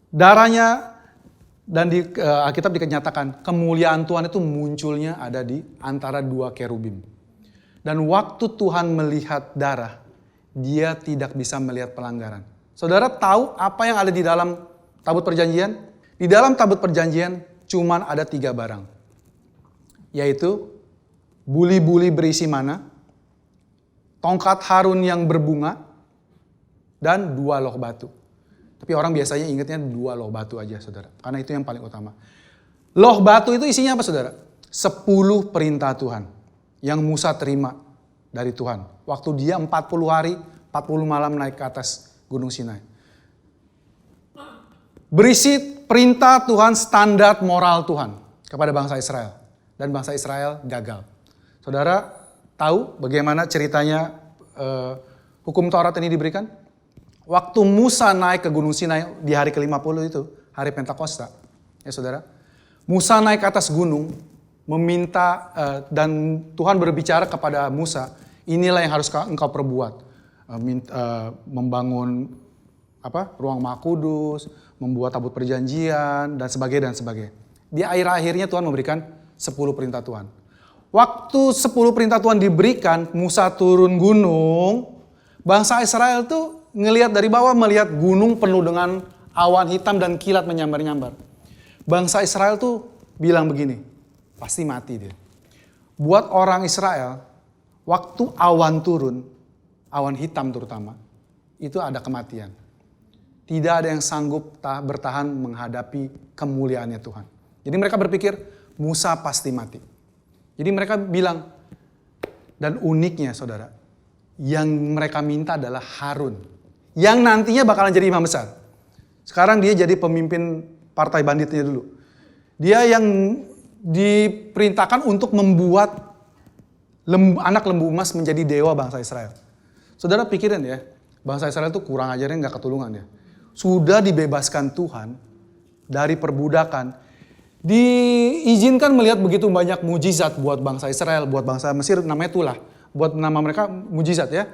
Darahnya, dan di Alkitab dinyatakan kemuliaan Tuhan itu munculnya ada di antara 2 kerubim. Dan waktu Tuhan melihat darah, dia tidak bisa melihat pelanggaran. Saudara tahu apa yang ada di dalam tabut perjanjian? Di dalam tabut perjanjian cuman ada 3 barang. Yaitu buli-buli berisi mana, tongkat Harun yang berbunga, dan 2 loh batu. Tapi orang biasanya ingatnya 2 loh batu aja, saudara. Karena itu yang paling utama. Loh batu itu isinya apa, saudara? 10 perintah Tuhan yang Musa terima dari Tuhan. Waktu dia 40 hari, 40 malam naik ke atas Gunung Sinai. Berisi perintah Tuhan, standar moral Tuhan kepada bangsa Israel. Dan bangsa Israel gagal. Saudara tahu bagaimana ceritanya hukum Taurat ini diberikan? Waktu Musa naik ke Gunung Sinai di hari ke-50 itu, hari Pentakosta. Ya saudara, Musa naik ke atas gunung, meminta dan Tuhan berbicara kepada Musa, inilah yang harus engkau perbuat. Membangun ruang Maha Kudus, membuat tabut perjanjian, dan sebagainya. Di akhir-akhirnya Tuhan memberikan 10 perintah Tuhan. Waktu 10 perintah Tuhan diberikan, Musa turun gunung, bangsa Israel tuh ngelihat dari bawah, melihat gunung penuh dengan awan hitam dan kilat menyambar-nyambar. Bangsa Israel tuh bilang begini, pasti mati dia. Buat orang Israel, waktu awan turun, awan hitam terutama, itu ada kematian. Tidak ada yang sanggup bertahan menghadapi kemuliaannya Tuhan. Jadi mereka berpikir, Musa pasti mati. Jadi mereka bilang, dan uniknya saudara, yang mereka minta adalah Harun. Yang nantinya bakalan jadi imam besar. Sekarang dia jadi pemimpin partai banditnya dulu. Dia yang diperintahkan untuk membuat anak lembu emas menjadi dewa bangsa Israel. Saudara pikirin ya, bangsa Israel itu kurang ajarnya, gak ketulungan ya. Sudah dibebaskan Tuhan dari perbudakan. Diizinkan melihat begitu banyak mujizat buat bangsa Israel, buat bangsa Mesir, namanya itulah. Buat nama mereka mujizat ya.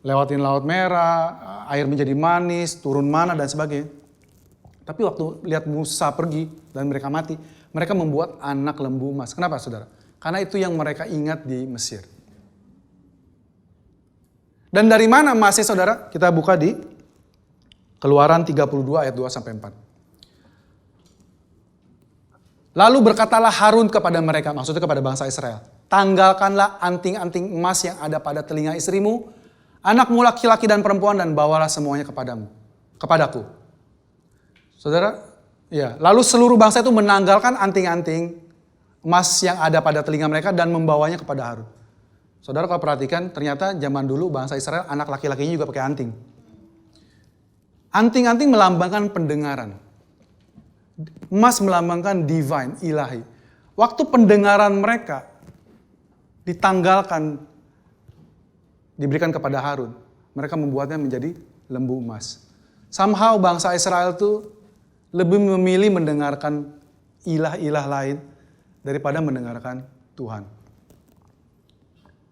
Lewatin Laut Merah, air menjadi manis, turun mana dan sebagainya. Tapi waktu lihat Musa pergi dan mereka mati, mereka membuat anak lembu emas. Kenapa saudara? Karena itu yang mereka ingat di Mesir. Dan dari mana emasnya saudara? Kita buka di Keluaran 32 ayat 2-4. Lalu berkatalah Harun kepada mereka, maksudnya kepada bangsa Israel. Tanggalkanlah anting-anting emas yang ada pada telinga istrimu, anakmu laki-laki dan perempuan, dan bawalah semuanya kepadaku. Saudara, ya, lalu seluruh bangsa itu menanggalkan anting-anting emas yang ada pada telinga mereka dan membawanya kepada Harun. Saudara kalau perhatikan, ternyata zaman dulu bangsa Israel anak laki-lakinya juga pakai anting. Anting-anting melambangkan pendengaran. Emas melambangkan divine, ilahi. Waktu pendengaran mereka ditanggalkan, diberikan kepada Harun, mereka membuatnya menjadi lembu emas. Somehow bangsa Israel itu lebih memilih mendengarkan ilah-ilah lain daripada mendengarkan Tuhan.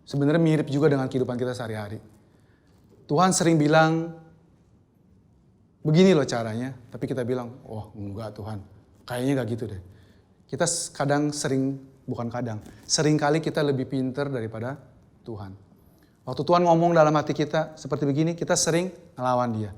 Sebenarnya mirip juga dengan kehidupan kita sehari-hari. Tuhan sering bilang, begini loh caranya, tapi kita bilang, oh enggak Tuhan, kayaknya gak gitu deh. Kita sering kali kita lebih pintar daripada Tuhan. Waktu Tuhan ngomong dalam hati kita seperti begini, kita sering ngelawan dia.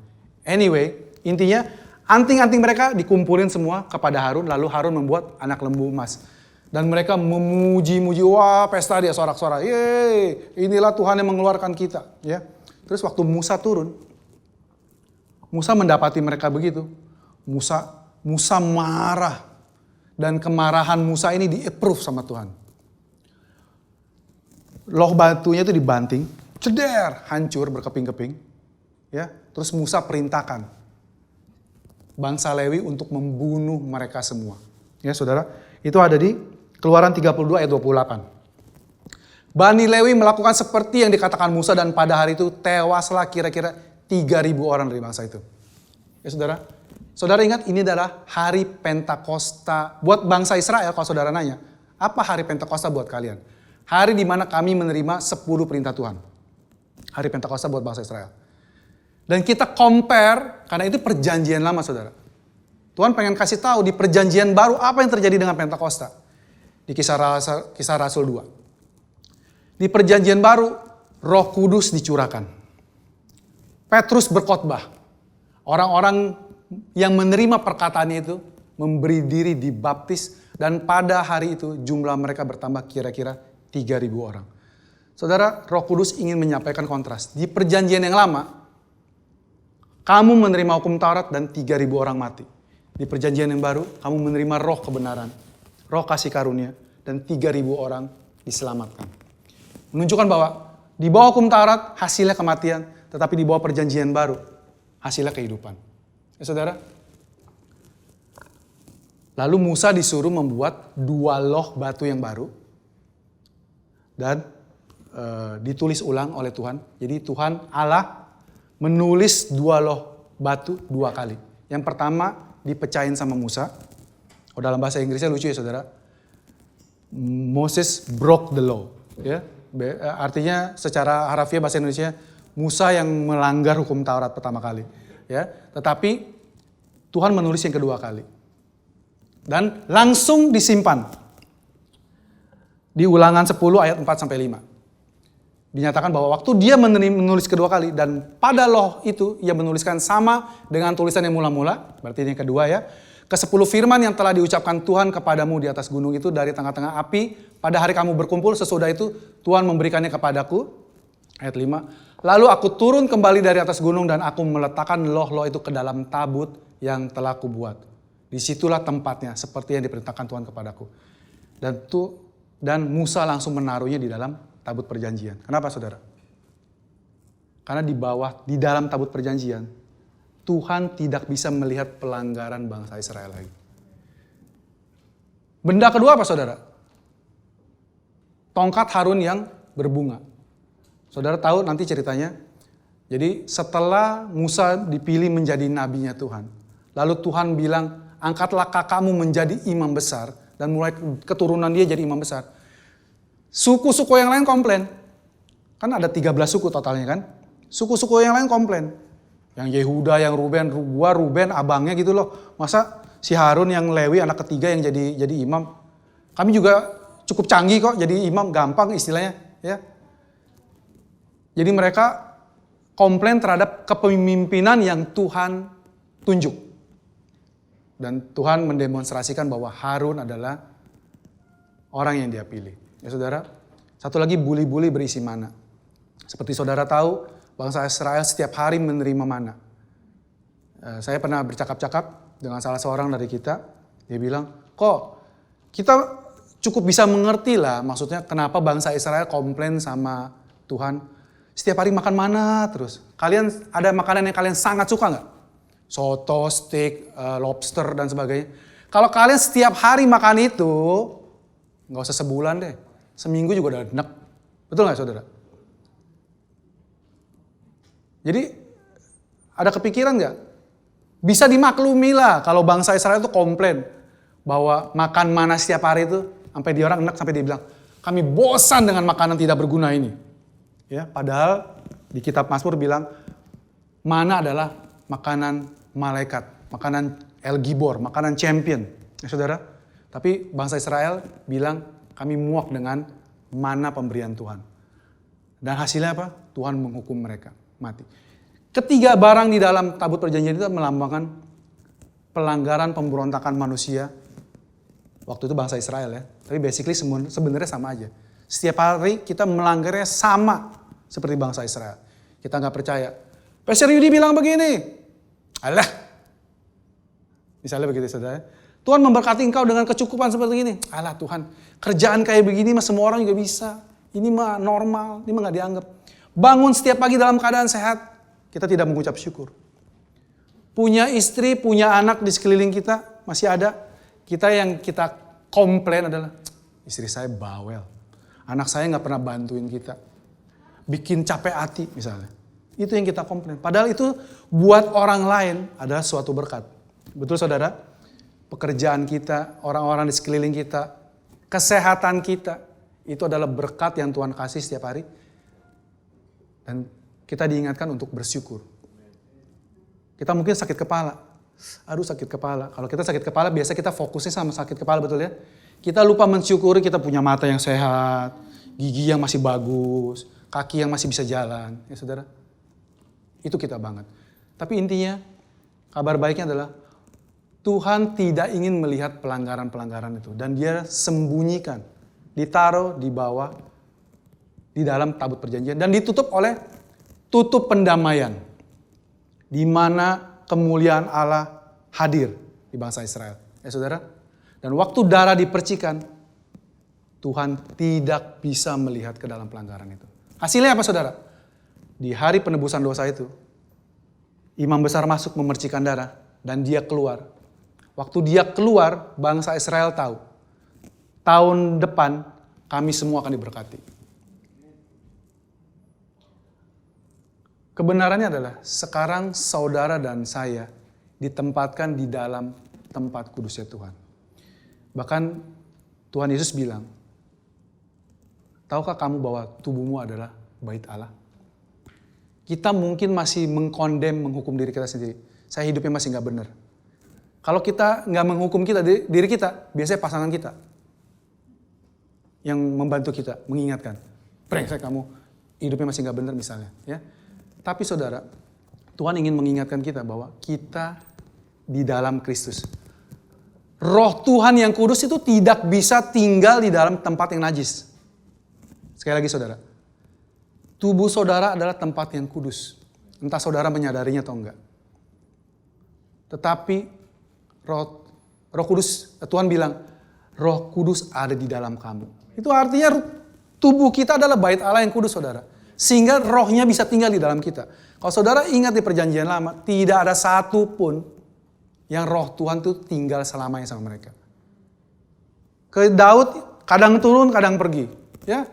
Anyway, intinya anting-anting mereka dikumpulin semua kepada Harun, lalu Harun membuat anak lembu emas. Dan mereka memuji-muji, wah pesta dia sorak-sorak, yeay, inilah Tuhan yang mengeluarkan kita. Ya. Terus waktu Musa turun, Musa mendapati mereka begitu. Musa marah. Dan kemarahan Musa ini di-approve sama Tuhan. loh batunya itu dibanting, ceder, hancur berkeping-keping. Ya, terus Musa perintahkan bangsa Lewi untuk membunuh mereka semua. Ya saudara, itu ada di Keluaran 32 ayat 28. Bani Lewi melakukan seperti yang dikatakan Musa dan pada hari itu tewaslah kira-kira 3.000 orang dari bangsa itu. Ya saudara, saudara ingat ini adalah hari Pentakosta buat bangsa Israel. Kalau saudara nanya, apa hari Pentakosta buat kalian? Hari di mana kami menerima 10 perintah Tuhan. Hari Pentakosta buat bangsa Israel. Dan kita compare, karena itu perjanjian lama saudara. Tuhan pengen kasih tahu di perjanjian baru apa yang terjadi dengan Pentakosta. Di kisah Rasul 2. Di perjanjian baru, Roh Kudus dicurahkan. Petrus berkhotbah. Orang-orang yang menerima perkataannya itu memberi diri dibaptis dan pada hari itu jumlah mereka bertambah kira-kira 3.000 orang. Saudara, Roh Kudus ingin menyampaikan kontras. Di perjanjian yang lama, kamu menerima hukum Taurat dan 3.000 orang mati. Di perjanjian yang baru, kamu menerima roh kebenaran, roh kasih karunia, dan 3.000 orang diselamatkan. Menunjukkan bahwa di bawah hukum Taurat hasilnya kematian, tetapi di bawah perjanjian baru hasilnya kehidupan. Ya saudara? Lalu Musa disuruh membuat 2 loh batu yang baru dan ditulis ulang oleh Tuhan. Jadi Tuhan Allah menulis 2 loh batu 2 kali. Yang pertama dipecahin sama Musa. Oh, dalam bahasa Inggrisnya lucu ya saudara. Moses broke the law. Ya, artinya secara harafiah bahasa Indonesia Musa yang melanggar hukum Taurat pertama kali. Ya, tetapi Tuhan menulis yang kedua kali. Dan langsung disimpan. Di Ulangan 10 ayat 4-5. Dinyatakan bahwa waktu dia menulis kedua kali dan pada loh itu ia menuliskan sama dengan tulisan yang mula-mula, berarti ini yang kedua ya. Ke-10 firman yang telah diucapkan Tuhan kepadamu di atas gunung itu dari tengah-tengah api, pada hari kamu berkumpul sesudah itu Tuhan memberikannya kepadaku. Ayat 5. Lalu aku turun kembali dari atas gunung dan aku meletakkan loh-loh itu ke dalam tabut yang telah kubuat. Disitulah tempatnya seperti yang diperintahkan Tuhan kepadaku. Dan Musa langsung menaruhnya di dalam tabut perjanjian. Kenapa saudara? Karena di dalam tabut perjanjian, Tuhan tidak bisa melihat pelanggaran bangsa Israel lagi. Benda kedua apa saudara? Tongkat Harun yang berbunga. Saudara tahu nanti ceritanya. Jadi setelah Musa dipilih menjadi nabinya Tuhan. Lalu Tuhan bilang, angkatlah kakakmu menjadi imam besar. Dan mulai keturunan dia jadi imam besar. Suku-suku yang lain komplain. Kan ada 13 suku totalnya kan. Suku-suku yang lain komplain. Yang Yehuda, yang Ruben, gua Ruben abangnya gitu loh. Masa si Harun yang Lewi anak ketiga yang jadi imam. Kami juga cukup canggih kok jadi imam, gampang istilahnya ya. Jadi mereka komplain terhadap kepemimpinan yang Tuhan tunjuk. Dan Tuhan mendemonstrasikan bahwa Harun adalah orang yang dia pilih. Ya saudara, satu lagi buli-buli berisi mana. Seperti saudara tahu, bangsa Israel setiap hari menerima mana. Saya pernah bercakap-cakap dengan salah seorang dari kita. Dia bilang, kok kita cukup bisa mengerti lah maksudnya kenapa bangsa Israel komplain sama Tuhan. Setiap hari makan mana terus. Kalian ada makanan yang kalian sangat suka nggak? Soto, steak, lobster dan sebagainya. Kalau kalian setiap hari makan itu, nggak usah sebulan deh. Seminggu juga udah enak. Betul nggak saudara? Jadi ada kepikiran nggak? Bisa dimaklumi lah kalau bangsa Israel itu komplain bahwa makan mana setiap hari itu sampai dia orang enak sampai dia bilang kami bosan dengan makanan tidak berguna ini. Ya, padahal di kitab Mazmur bilang mana adalah makanan malaikat, makanan El Gibor, makanan champion. Ya saudara, tapi bangsa Israel bilang kami muak dengan mana pemberian Tuhan. Dan hasilnya apa? Tuhan menghukum mereka, mati. Ketiga barang di dalam tabut perjanjian itu melambangkan pelanggaran pemberontakan manusia. Waktu itu bangsa Israel ya. Tapi basically sebenarnya sama aja. Setiap hari kita melanggarnya sama seperti bangsa Israel. Kita nggak percaya. Pastor Yudi bilang begini. Alah. Misalnya begitu saudara. Tuhan memberkati engkau dengan kecukupan seperti ini. Alah Tuhan, kerjaan kayak begini mah semua orang juga bisa. Ini mah normal, ini mah gak dianggap. Bangun setiap pagi dalam keadaan sehat, kita tidak mengucap syukur. Punya istri, punya anak di sekeliling kita, masih ada. Yang kita komplain adalah, istri saya bawel. Anak saya gak pernah bantuin kita. Bikin capek hati misalnya. Itu yang kita komplain. Padahal itu buat orang lain adalah suatu berkat. Betul saudara? Pekerjaan kita, orang-orang di sekeliling kita, kesehatan kita, itu adalah berkat yang Tuhan kasih setiap hari. Dan kita diingatkan untuk bersyukur. Kita mungkin sakit kepala. Aduh sakit kepala. Kalau kita sakit kepala biasa kita fokusnya sama sakit kepala, betul ya? Kita lupa mensyukuri kita punya mata yang sehat, gigi yang masih bagus, kaki yang masih bisa jalan. Ya saudara? Itu kita banget. Tapi intinya kabar baiknya adalah Tuhan tidak ingin melihat pelanggaran-pelanggaran itu. Dan dia sembunyikan. Ditaruh di bawah, di dalam tabut perjanjian. Dan ditutup oleh tutup pendamaian. Di mana kemuliaan Allah hadir di bangsa Israel. Ya saudara? Dan waktu darah dipercikan, Tuhan tidak bisa melihat ke dalam pelanggaran itu. Hasilnya apa saudara? Di hari penebusan dosa itu, imam besar masuk memercikan darah dan dia keluar. Waktu dia keluar, bangsa Israel tahu. Tahun depan kami semua akan diberkati. Kebenarannya adalah sekarang saudara dan saya ditempatkan di dalam tempat kudusnya Tuhan. Bahkan Tuhan Yesus bilang, tahukah kamu bahwa tubuhmu adalah bait Allah? Kita mungkin masih mengkondem, menghukum diri kita sendiri. Saya hidupnya masih gak benar. Kalau kita gak menghukum diri kita, biasanya pasangan kita yang membantu kita, mengingatkan. Brengsek kamu, hidupnya masih gak benar misalnya. Ya. Tapi saudara, Tuhan ingin mengingatkan kita bahwa kita di dalam Kristus. Roh Tuhan yang kudus itu tidak bisa tinggal di dalam tempat yang najis. Sekali lagi saudara, tubuh saudara adalah tempat yang kudus. Entah saudara menyadarinya atau enggak. Tetapi Roh Kudus, Tuhan bilang, Roh Kudus ada di dalam kamu. Itu artinya tubuh kita adalah bait Allah yang kudus saudara. Sehingga rohnya bisa tinggal di dalam kita. Kalau saudara ingat di perjanjian lama, tidak ada satu pun yang roh Tuhan itu tinggal selamanya sama mereka. Ke Daud kadang turun, kadang pergi. Ya,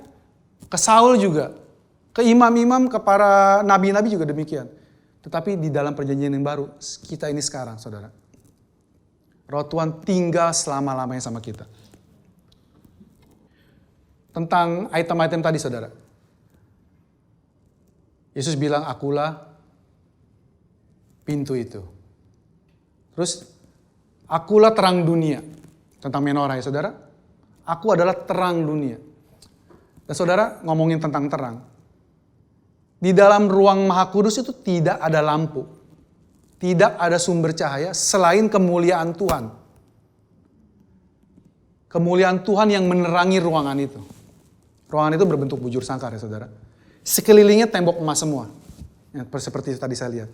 ke Saul juga. Ke imam-imam, ke para nabi-nabi juga demikian. Tetapi di dalam perjanjian yang baru, kita ini sekarang saudara. Roh Tuhan tinggal selama-lamanya sama kita. Tentang item-item tadi saudara. Yesus bilang, akulah pintu itu. Terus, akulah terang dunia. Tentang menorah ya saudara. Aku adalah terang dunia. Dan saudara ngomongin tentang terang. Di dalam ruang Maha Kudus itu tidak ada lampu. Tidak ada sumber cahaya selain kemuliaan Tuhan. Kemuliaan Tuhan yang menerangi ruangan itu. Ruangan itu berbentuk bujur sangkar ya saudara. Sekelilingnya tembok emas semua. Ya, seperti tadi saya lihat.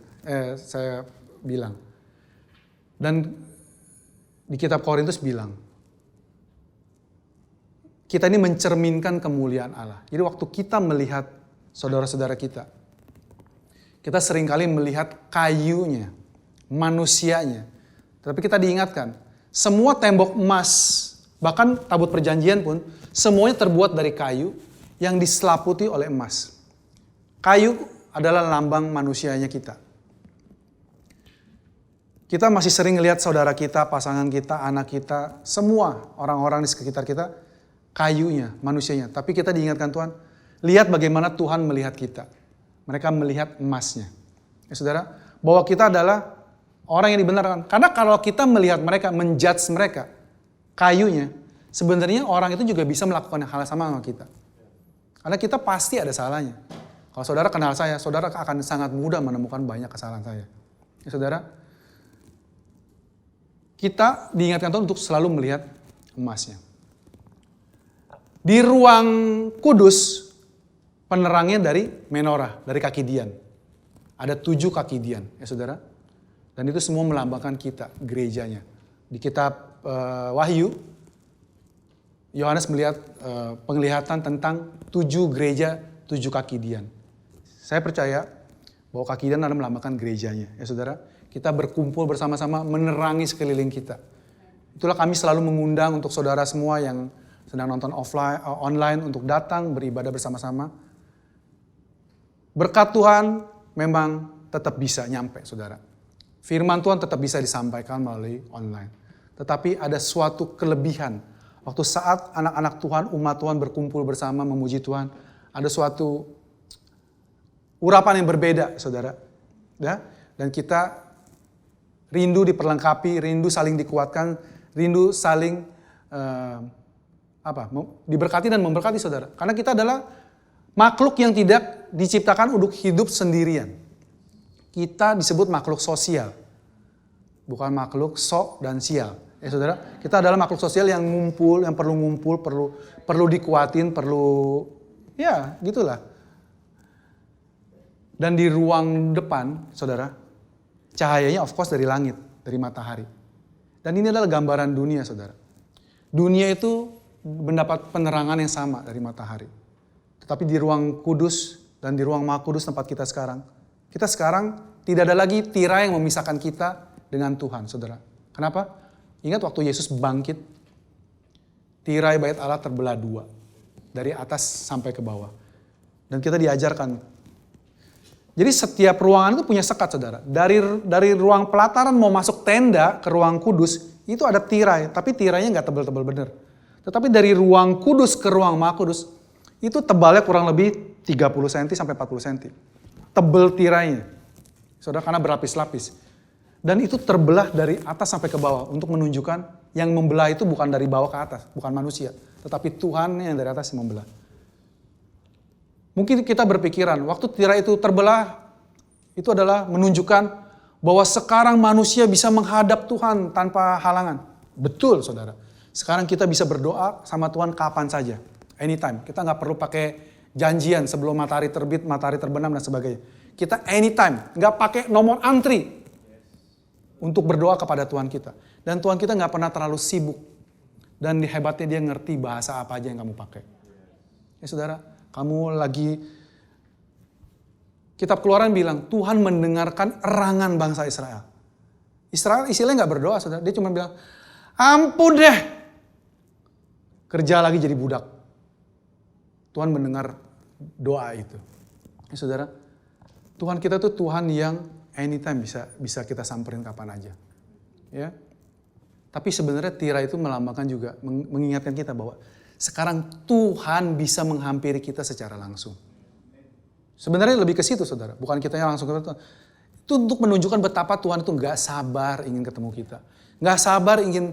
Saya bilang. Dan di kitab Korintus bilang. Kita ini mencerminkan kemuliaan Allah. Jadi waktu kita melihat saudara-saudara kita. Kita seringkali melihat kayunya, manusianya. Tapi kita diingatkan, semua tembok emas, bahkan tabut perjanjian pun, semuanya terbuat dari kayu yang diselaputi oleh emas. Kayu adalah lambang manusianya kita. Kita masih sering lihat saudara kita, pasangan kita, anak kita, semua orang-orang di sekitar kita, kayunya, manusianya. Tapi kita diingatkan Tuhan, lihat bagaimana Tuhan melihat kita. Mereka melihat emasnya. Ya saudara, bahwa kita adalah orang yang dibenarkan. Karena kalau kita melihat mereka, menjudge mereka, kayunya, sebenarnya orang itu juga bisa melakukan hal sama kita. Karena kita pasti ada salahnya. Kalau saudara kenal saya, saudara akan sangat mudah menemukan banyak kesalahan saya. Ya saudara, kita diingatkan Tuhan untuk selalu melihat emasnya. Di ruang kudus, penerangnya dari menorah, dari kaki dian. Ada 7 kaki dian, ya saudara. Dan itu semua melambangkan kita, gerejanya. Di kitab Wahyu, Yohanes melihat penglihatan tentang 7 gereja, 7 kaki Dian. Saya percaya bahwa kaki Dian adalah melambangkan gerejanya. Ya saudara, kita berkumpul bersama-sama menerangi sekeliling kita. Itulah kami selalu mengundang untuk saudara semua yang sedang nonton online untuk datang beribadah bersama-sama. Berkat Tuhan memang tetap bisa nyampe, saudara. Firman Tuhan tetap bisa disampaikan melalui online. Tetapi ada suatu kelebihan. Waktu saat anak-anak Tuhan, umat Tuhan berkumpul bersama memuji Tuhan, ada suatu urapan yang berbeda, saudara. Ya? Dan kita rindu diperlengkapi, rindu saling dikuatkan, rindu saling diberkati dan memberkati, saudara. Karena kita adalah makhluk yang tidak diciptakan untuk hidup sendirian. Kita disebut makhluk sosial, bukan makhluk sok dan sial. Ya saudara, kita adalah makhluk sosial yang ngumpul, yang perlu ngumpul, perlu dikuatin, perlu ya gitulah. Dan di ruang depan, saudara, cahayanya of course dari langit, dari matahari. Dan ini adalah gambaran dunia, saudara. Dunia itu mendapat penerangan yang sama dari matahari. Tetapi di ruang kudus dan di ruang maha kudus tempat kita sekarang tidak ada lagi tirai yang memisahkan kita dengan Tuhan, saudara. Kenapa? Ingat waktu Yesus bangkit, tirai bait Allah terbelah 2. Dari atas sampai ke bawah. Dan kita diajarkan. Jadi setiap ruangan itu punya sekat, saudara. Dari ruang pelataran mau masuk tenda ke ruang kudus, itu ada tirai. Tapi tirainya nggak tebal-tebal bener. Tetapi dari ruang kudus ke ruang maha kudus, itu tebalnya kurang lebih 30 cm sampai 40 cm. Tebel tirainya. Saudara, karena berlapis-lapis. Dan itu terbelah dari atas sampai ke bawah untuk menunjukkan yang membelah itu bukan dari bawah ke atas, bukan manusia. Tetapi Tuhan yang dari atas yang membelah. Mungkin kita berpikiran, waktu tirai itu terbelah, itu adalah menunjukkan bahwa sekarang manusia bisa menghadap Tuhan tanpa halangan. Betul, saudara. Sekarang kita bisa berdoa sama Tuhan kapan saja, anytime. Kita nggak perlu pakai janjian sebelum matahari terbit, matahari terbenam dan sebagainya. Kita anytime, nggak pakai nomor antri untuk berdoa kepada Tuhan kita. Dan Tuhan kita nggak pernah terlalu sibuk. Dan hebatnya dia ngerti bahasa apa aja yang kamu pakai. Ya saudara, kamu lagi, kitab Keluaran bilang, Tuhan mendengarkan erangan bangsa Israel. Israel istilahnya nggak berdoa, saudara. Dia cuma bilang, ampun deh. Kerja lagi jadi budak. Tuhan mendengar doa itu. Ya saudara, Tuhan kita tuh Tuhan yang anytime bisa kita samperin kapan aja. Ya. Tapi sebenarnya tirai itu melambangkan juga, mengingatkan kita bahwa sekarang Tuhan bisa menghampiri kita secara langsung. Sebenarnya lebih ke situ, saudara. Bukan kita yang langsung ke Tuhan. Itu untuk menunjukkan betapa Tuhan itu gak sabar ingin ketemu kita. Gak sabar ingin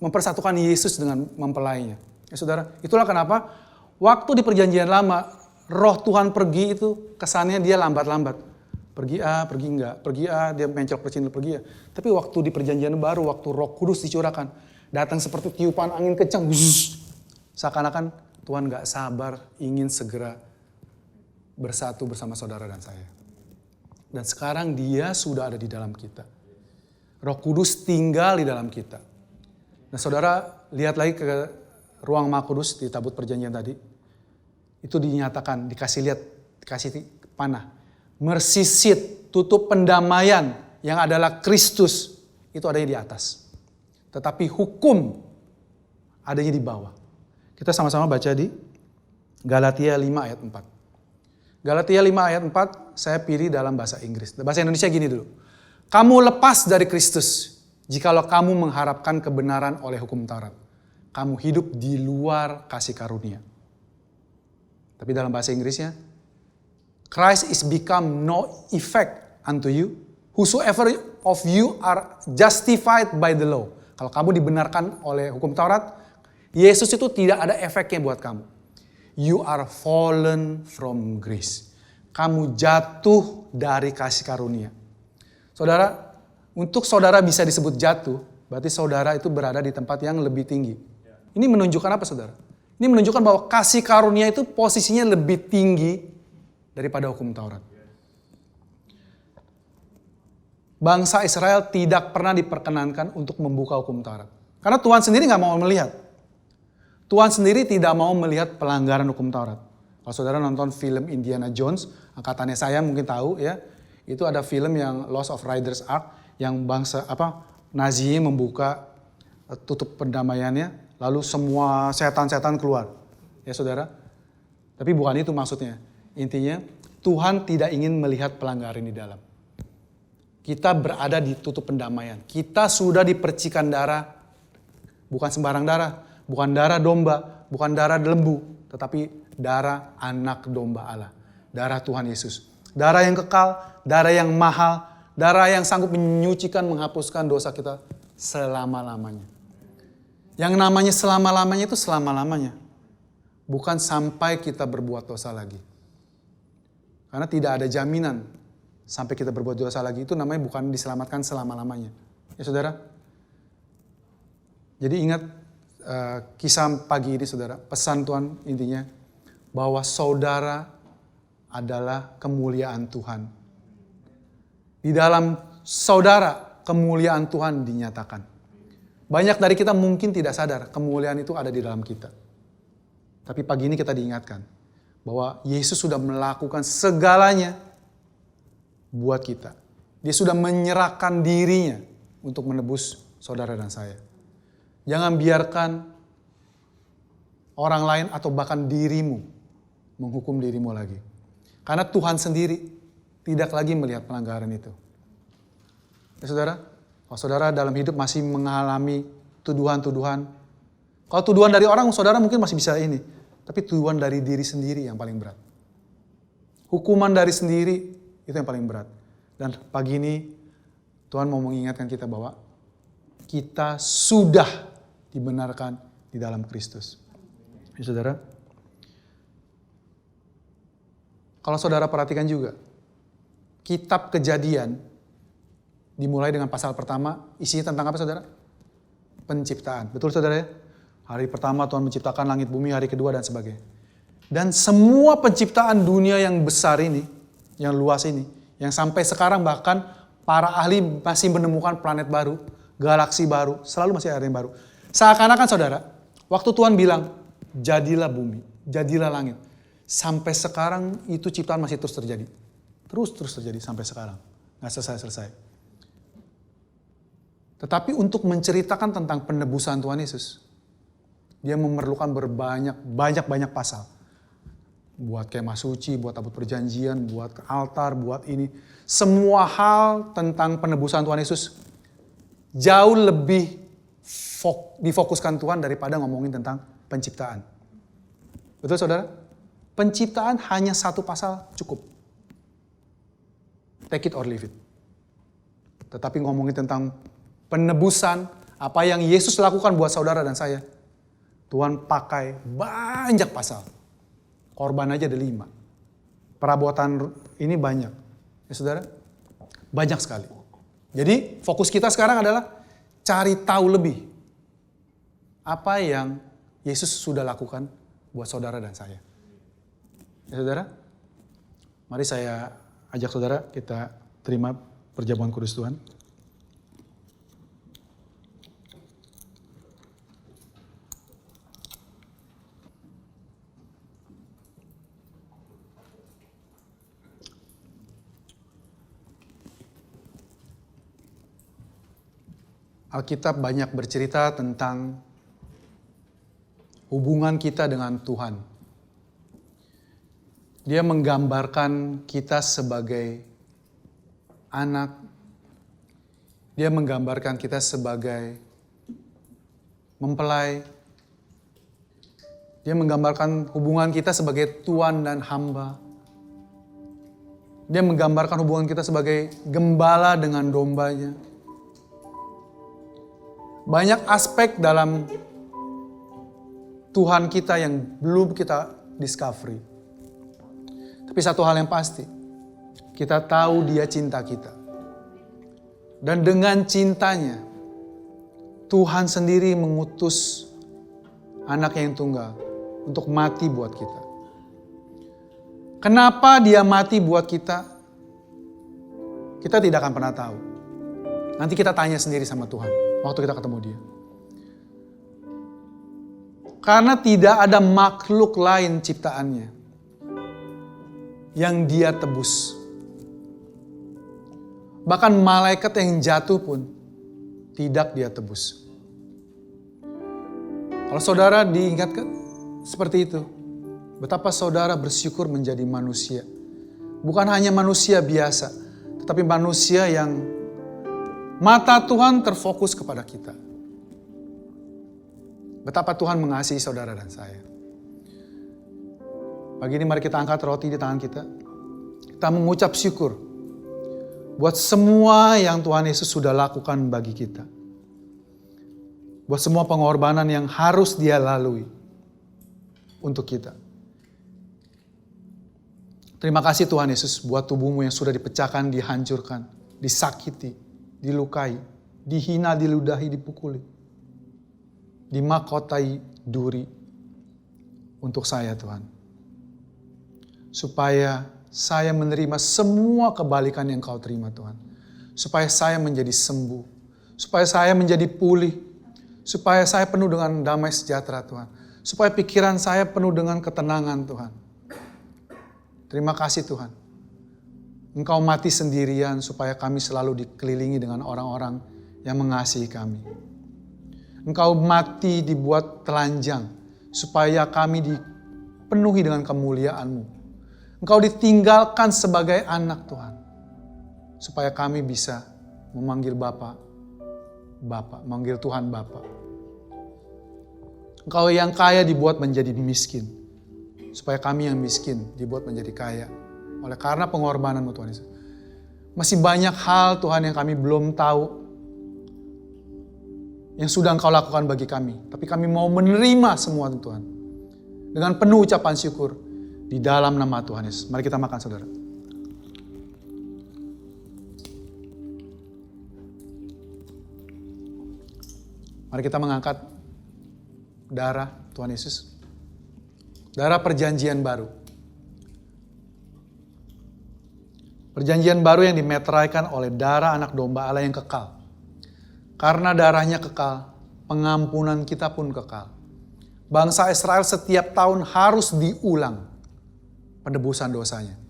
mempersatukan Yesus dengan mempelainya. Ya saudara, itulah kenapa waktu di perjanjian lama, roh Tuhan pergi itu kesannya dia lambat-lambat. Pergi pergi enggak. Pergi dia mencolok percindel, pergi ya. Tapi waktu di perjanjian baru, waktu Roh Kudus dicurahkan, datang seperti tiupan angin kencang. Seakan-akan Tuhan gak sabar ingin segera bersatu bersama saudara dan saya. Dan sekarang dia sudah ada di dalam kita. Roh Kudus tinggal di dalam kita. Nah saudara, lihat lagi ke ruang Maha Kudus di tabut perjanjian tadi. Itu dinyatakan, dikasih panah. Mercy seat, tutup pendamaian yang adalah Kristus, itu adanya di atas. Tetapi hukum adanya di bawah. Kita sama-sama baca di Galatia 5 ayat 4. Galatia 5 ayat 4 saya pilih dalam bahasa Inggris. Bahasa Indonesia gini dulu. Kamu lepas dari Kristus jikalau kamu mengharapkan kebenaran oleh hukum Taurat. Kamu hidup di luar kasih karunia. Tapi dalam bahasa Inggrisnya, Christ is become no effect unto you. Whosoever of you are justified by the law. Kalau kamu dibenarkan oleh hukum Taurat, Yesus itu tidak ada efeknya buat kamu. You are fallen from grace. Kamu jatuh dari kasih karunia. Saudara, untuk saudara bisa disebut jatuh, berarti saudara itu berada di tempat yang lebih tinggi. Ini menunjukkan apa, saudara? Ini menunjukkan bahwa kasih karunia itu posisinya lebih tinggi daripada hukum Taurat. Bangsa Israel tidak pernah diperkenankan untuk membuka hukum Taurat. Karena Tuhan sendiri gak mau melihat. Tuhan sendiri tidak mau melihat pelanggaran hukum Taurat. Kalau saudara nonton film Indiana Jones, angkatannya saya mungkin tahu ya, itu ada film yang Lost of Riders Ark yang bangsa Nazi membuka tutup perdamaiannya, lalu semua setan-setan keluar. Ya saudara. Tapi bukan itu maksudnya. Intinya Tuhan tidak ingin melihat pelanggaran di dalam. Kita berada di tutup pendamaian. Kita sudah dipercikan darah, bukan sembarang darah. Bukan darah domba, bukan darah lembu, tetapi darah anak domba Allah. Darah Tuhan Yesus. Darah yang kekal, darah yang mahal, darah yang sanggup menyucikan, menghapuskan dosa kita selama-lamanya. Yang namanya selama-lamanya itu selama-lamanya. Bukan sampai kita berbuat dosa lagi. Karena tidak ada jaminan sampai kita berbuat dosa lagi. Itu namanya bukan diselamatkan selama-lamanya. Ya saudara? Jadi ingat kisah pagi ini saudara. Pesan Tuhan intinya bahwa saudara adalah kemuliaan Tuhan. Di dalam saudara kemuliaan Tuhan dinyatakan. Banyak dari kita mungkin tidak sadar kemuliaan itu ada di dalam kita. Tapi pagi ini kita diingatkan bahwa Yesus sudah melakukan segalanya buat kita. Dia sudah menyerahkan dirinya untuk menebus saudara dan saya. Jangan biarkan orang lain atau bahkan dirimu menghukum dirimu lagi. Karena Tuhan sendiri tidak lagi melihat pelanggaran itu. Ya saudara, kalau saudara dalam hidup masih mengalami tuduhan-tuduhan. Kalau tuduhan dari orang, saudara mungkin masih bisa ini. Tapi tuduhan dari diri sendiri yang paling berat. Hukuman dari sendiri itu yang paling berat. Dan pagi ini Tuhan mau mengingatkan kita bahwa kita sudah dibenarkan di dalam Kristus. Ya saudara. Kalau saudara perhatikan juga, kitab Kejadian dimulai dengan pasal pertama, isinya tentang apa saudara? Penciptaan. Betul saudara ya? Hari pertama Tuhan menciptakan langit bumi, hari kedua dan sebagainya. Dan semua penciptaan dunia yang besar ini, yang luas ini, yang sampai sekarang bahkan para ahli masih menemukan planet baru, galaksi baru, selalu masih ada yang baru. Seakan-akan saudara, waktu Tuhan bilang, jadilah bumi, jadilah langit. Sampai sekarang itu ciptaan masih terus terjadi. Terus terjadi sampai sekarang. Nggak selesai-selesai. Tetapi untuk menceritakan tentang penebusan Tuhan Yesus, dia memerlukan banyak pasal. Buat kemah suci, buat tabut perjanjian, buat altar, buat ini. Semua hal tentang penebusan Tuhan Yesus jauh lebih difokuskan Tuhan daripada ngomongin tentang penciptaan. Betul saudara? Penciptaan hanya satu pasal cukup. Take it or leave it. Tetapi ngomongin tentang penebusan, apa yang Yesus lakukan buat saudara dan saya, Tuhan pakai banyak pasal. Korban aja ada 5. Perabotan ini banyak. Ya saudara? Banyak sekali. Jadi fokus kita sekarang adalah cari tahu lebih. Apa yang Yesus sudah lakukan buat saudara dan saya. Ya saudara? Mari saya ajak saudara kita terima perjamuan kudus Tuhan. Alkitab banyak bercerita tentang hubungan kita dengan Tuhan. Dia menggambarkan kita sebagai anak. Dia menggambarkan kita sebagai mempelai. Dia menggambarkan hubungan kita sebagai tuan dan hamba. Dia menggambarkan hubungan kita sebagai gembala dengan dombanya. Banyak aspek dalam Tuhan kita yang belum kita discovery. Tapi satu hal yang pasti, kita tahu Dia cinta kita. Dan dengan cintanya, Tuhan sendiri mengutus anaknya yang tunggal untuk mati buat kita. Kenapa Dia mati buat kita? Kita tidak akan pernah tahu. Nanti kita tanya sendiri sama Tuhan waktu kita ketemu Dia. Karena tidak ada makhluk lain ciptaannya yang Dia tebus. Bahkan malaikat yang jatuh pun tidak Dia tebus. Kalau saudara diingatkan seperti itu, betapa saudara bersyukur menjadi manusia. Bukan hanya manusia biasa, tetapi manusia yang mata Tuhan terfokus kepada kita. Betapa Tuhan mengasihi saudara dan saya. Pagi ini mari kita angkat roti di tangan kita. Kita mengucap syukur buat semua yang Tuhan Yesus sudah lakukan bagi kita. Buat semua pengorbanan yang harus Dia lalui untuk kita. Terima kasih Tuhan Yesus buat tubuhmu yang sudah dipecahkan, dihancurkan, disakiti, dilukai, dihina, diludahi, dipukuli. Dimakotai duri untuk saya Tuhan. Supaya saya menerima semua kebalikan yang Kau terima Tuhan. Supaya saya menjadi sembuh. Supaya saya menjadi pulih. Supaya saya penuh dengan damai sejahtera Tuhan. Supaya pikiran saya penuh dengan ketenangan Tuhan. Terima kasih Tuhan. Engkau mati sendirian supaya kami selalu dikelilingi dengan orang-orang yang mengasihi kami. Engkau mati dibuat telanjang supaya kami dipenuhi dengan kemuliaan-Mu. Engkau ditinggalkan sebagai anak Tuhan supaya kami bisa memanggil Bapa, memanggil Tuhan Bapa. Engkau yang kaya dibuat menjadi miskin supaya kami yang miskin dibuat menjadi kaya oleh karena pengorbanan-Mu Tuhan Yesus. Masih banyak hal Tuhan yang kami belum tahu yang sudah Engkau lakukan bagi kami. Tapi kami mau menerima semua Tuhan. Dengan penuh ucapan syukur di dalam nama Tuhan Yesus. Mari kita makan saudara. Mari kita mengangkat darah Tuhan Yesus. Darah perjanjian baru. Perjanjian baru yang dimeteraikan oleh darah anak domba Allah yang kekal. Karena darahnya kekal, pengampunan kita pun kekal. Bangsa Israel setiap tahun harus diulang penebusan dosanya.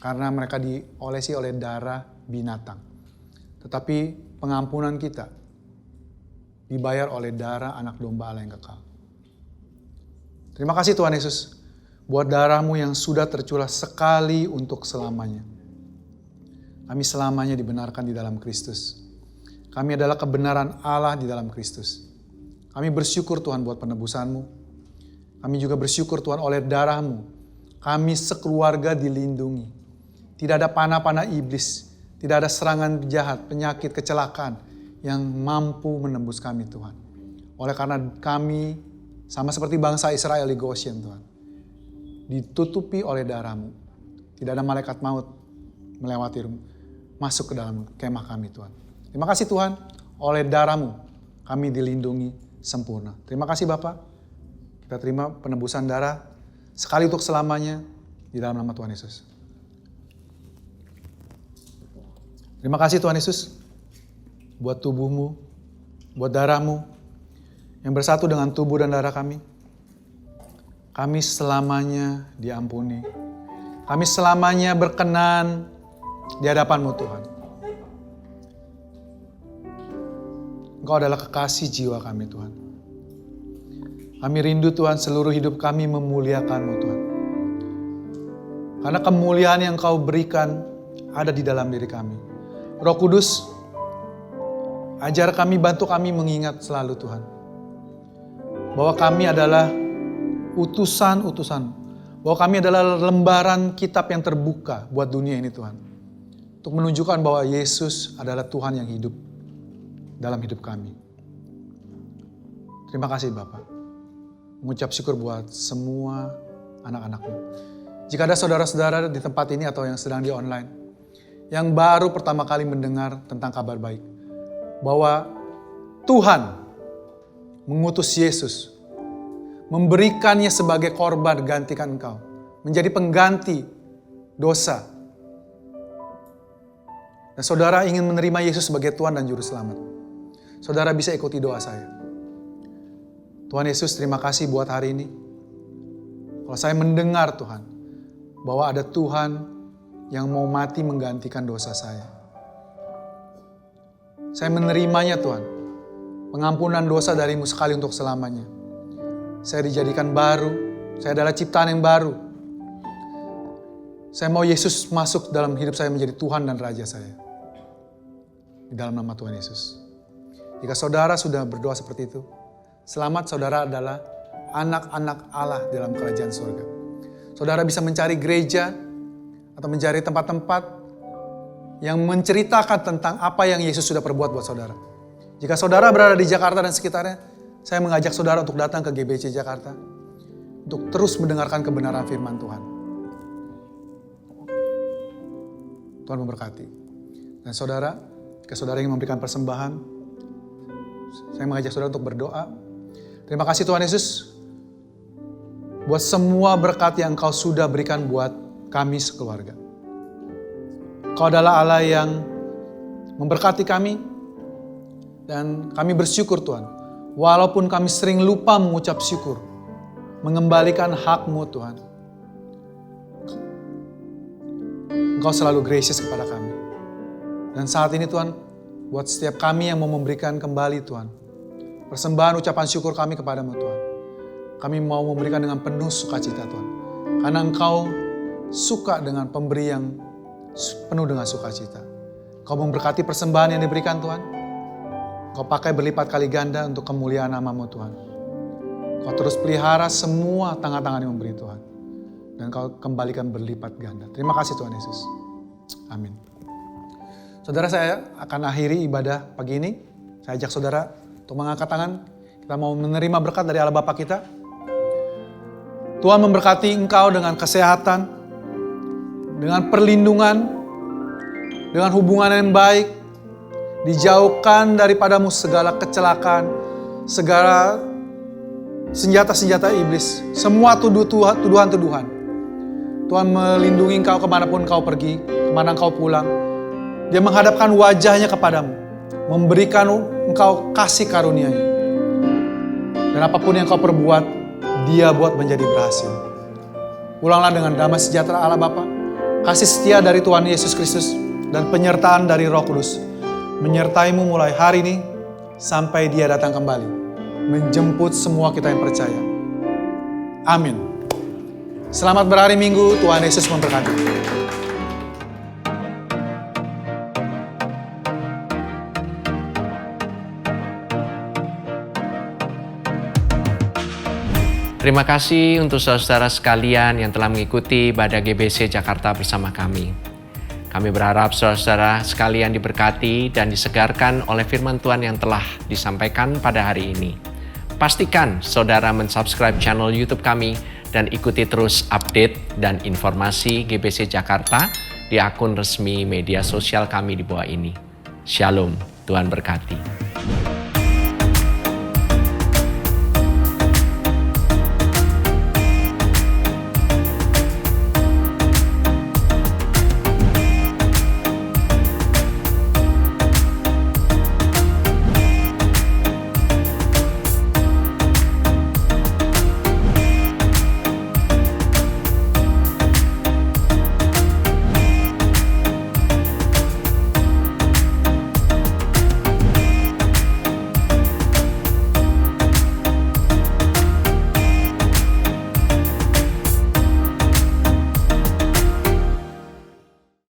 Karena mereka diolesi oleh darah binatang. Tetapi pengampunan kita dibayar oleh darah anak domba Allah yang kekal. Terima kasih Tuhan Yesus buat darah-Mu yang sudah tercurah sekali untuk selamanya. Kami selamanya dibenarkan di dalam Kristus. Kami adalah kebenaran Allah di dalam Kristus. Kami bersyukur Tuhan buat penebusan-Mu. Kami juga bersyukur Tuhan oleh darah-Mu. Kami sekeluarga dilindungi. Tidak ada panah-panah iblis. Tidak ada serangan jahat, penyakit, kecelakaan yang mampu menembus kami Tuhan. Oleh karena kami sama seperti bangsa Israel di Goshen Tuhan. Ditutupi oleh darah-Mu. Tidak ada malaikat maut melewati masuk ke dalam kemah kami Tuhan. Terima kasih Tuhan, oleh darah-Mu kami dilindungi sempurna. Terima kasih Bapa. Kita terima penebusan darah sekali untuk selamanya di dalam nama Tuhan Yesus. Terima kasih Tuhan Yesus buat tubuh-Mu, buat darah-Mu yang bersatu dengan tubuh dan darah kami. Kami selamanya diampuni. Kami selamanya berkenan di hadapan-Mu Tuhan. Engkau adalah kekasih jiwa kami Tuhan. Kami rindu Tuhan seluruh hidup kami memuliakan-Mu Tuhan. Karena kemuliaan yang Kau berikan ada di dalam diri kami. Roh Kudus, ajar kami, bantu kami mengingat selalu Tuhan. Bahwa kami adalah utusan-utusan. Bahwa kami adalah lembaran kitab yang terbuka buat dunia ini Tuhan. Untuk menunjukkan bahwa Yesus adalah Tuhan yang hidup dalam hidup kami. Terima kasih Bapak. Mengucap syukur buat semua anak-anak-Mu. Jika ada saudara-saudara di tempat ini atau yang sedang di online, yang baru pertama kali mendengar tentang kabar baik, bahwa Tuhan mengutus Yesus, memberikannya sebagai korban gantikan engkau, menjadi pengganti dosa. Dan saudara ingin menerima Yesus sebagai Tuhan dan Juru Selamat. Saudara bisa ikuti doa saya. Tuhan Yesus, terima kasih buat hari ini. Kalau saya mendengar Tuhan, bahwa ada Tuhan yang mau mati menggantikan dosa saya. Saya menerimanya Tuhan. Pengampunan dosa darimu sekali untuk selamanya. Saya dijadikan baru. Saya adalah ciptaan yang baru. Saya mau Yesus masuk dalam hidup saya menjadi Tuhan dan Raja saya. Di dalam nama Tuhan Yesus. Jika saudara sudah berdoa seperti itu, selamat, saudara adalah anak-anak Allah dalam kerajaan surga. Saudara bisa mencari gereja atau mencari tempat-tempat yang menceritakan tentang apa yang Yesus sudah perbuat buat saudara. Jika saudara berada di Jakarta dan sekitarnya, saya mengajak saudara untuk datang ke GBC Jakarta untuk terus mendengarkan kebenaran firman Tuhan. Tuhan memberkati. Dan saudara, jika saudara ingin memberikan persembahan, saya mengajak saudara untuk berdoa. Terima kasih Tuhan Yesus buat semua berkat yang Engkau sudah berikan buat kami sekeluarga. Kau adalah Allah yang memberkati kami dan kami bersyukur Tuhan. Walaupun kami sering lupa mengucap syukur, mengembalikan hak-Mu Tuhan. Engkau selalu gracious kepada kami. Dan saat ini Tuhan, buat setiap kami yang mau memberikan kembali Tuhan, persembahan ucapan syukur kami kepadamu Tuhan. Kami mau memberikan dengan penuh sukacita Tuhan. Karena Engkau suka dengan pemberi yang penuh dengan sukacita. Kau memberkati persembahan yang diberikan Tuhan. Kau pakai berlipat kali ganda untuk kemuliaan nama-Mu Tuhan. Kau terus pelihara semua tangan-tangan yang memberi Tuhan. Dan Kau kembalikan berlipat ganda. Terima kasih Tuhan Yesus. Amin. Saudara, saya akan akhiri ibadah pagi ini. Saya ajak saudara untuk mengangkat tangan. Kita mau menerima berkat dari Allah Bapa kita. Tuhan memberkati engkau dengan kesehatan, dengan perlindungan, dengan hubungan yang baik, dijauhkan daripadamu segala kecelakaan, segala senjata-senjata iblis, semua tuduhan-tuduhan. Tuhan melindungi engkau kemanapun engkau pergi, kemana engkau pulang. Dia menghadapkan wajahnya kepadamu, memberikan engkau kasih karunia-Nya. Dan apapun yang kau perbuat, Dia buat menjadi berhasil. Pulanglah dengan damai sejahtera Allah Bapa, kasih setia dari Tuhan Yesus Kristus, dan penyertaan dari Roh Kudus menyertaimu mulai hari ini sampai Dia datang kembali, menjemput semua kita yang percaya. Amin. Selamat berhari Minggu, Tuhan Yesus memberkati. Terima kasih untuk saudara sekalian yang telah mengikuti ibadah GBC Jakarta bersama kami. Kami berharap saudara sekalian diberkati dan disegarkan oleh firman Tuhan yang telah disampaikan pada hari ini. Pastikan saudara mensubscribe channel YouTube kami dan ikuti terus update dan informasi GBC Jakarta di akun resmi media sosial kami di bawah ini. Shalom, Tuhan berkati.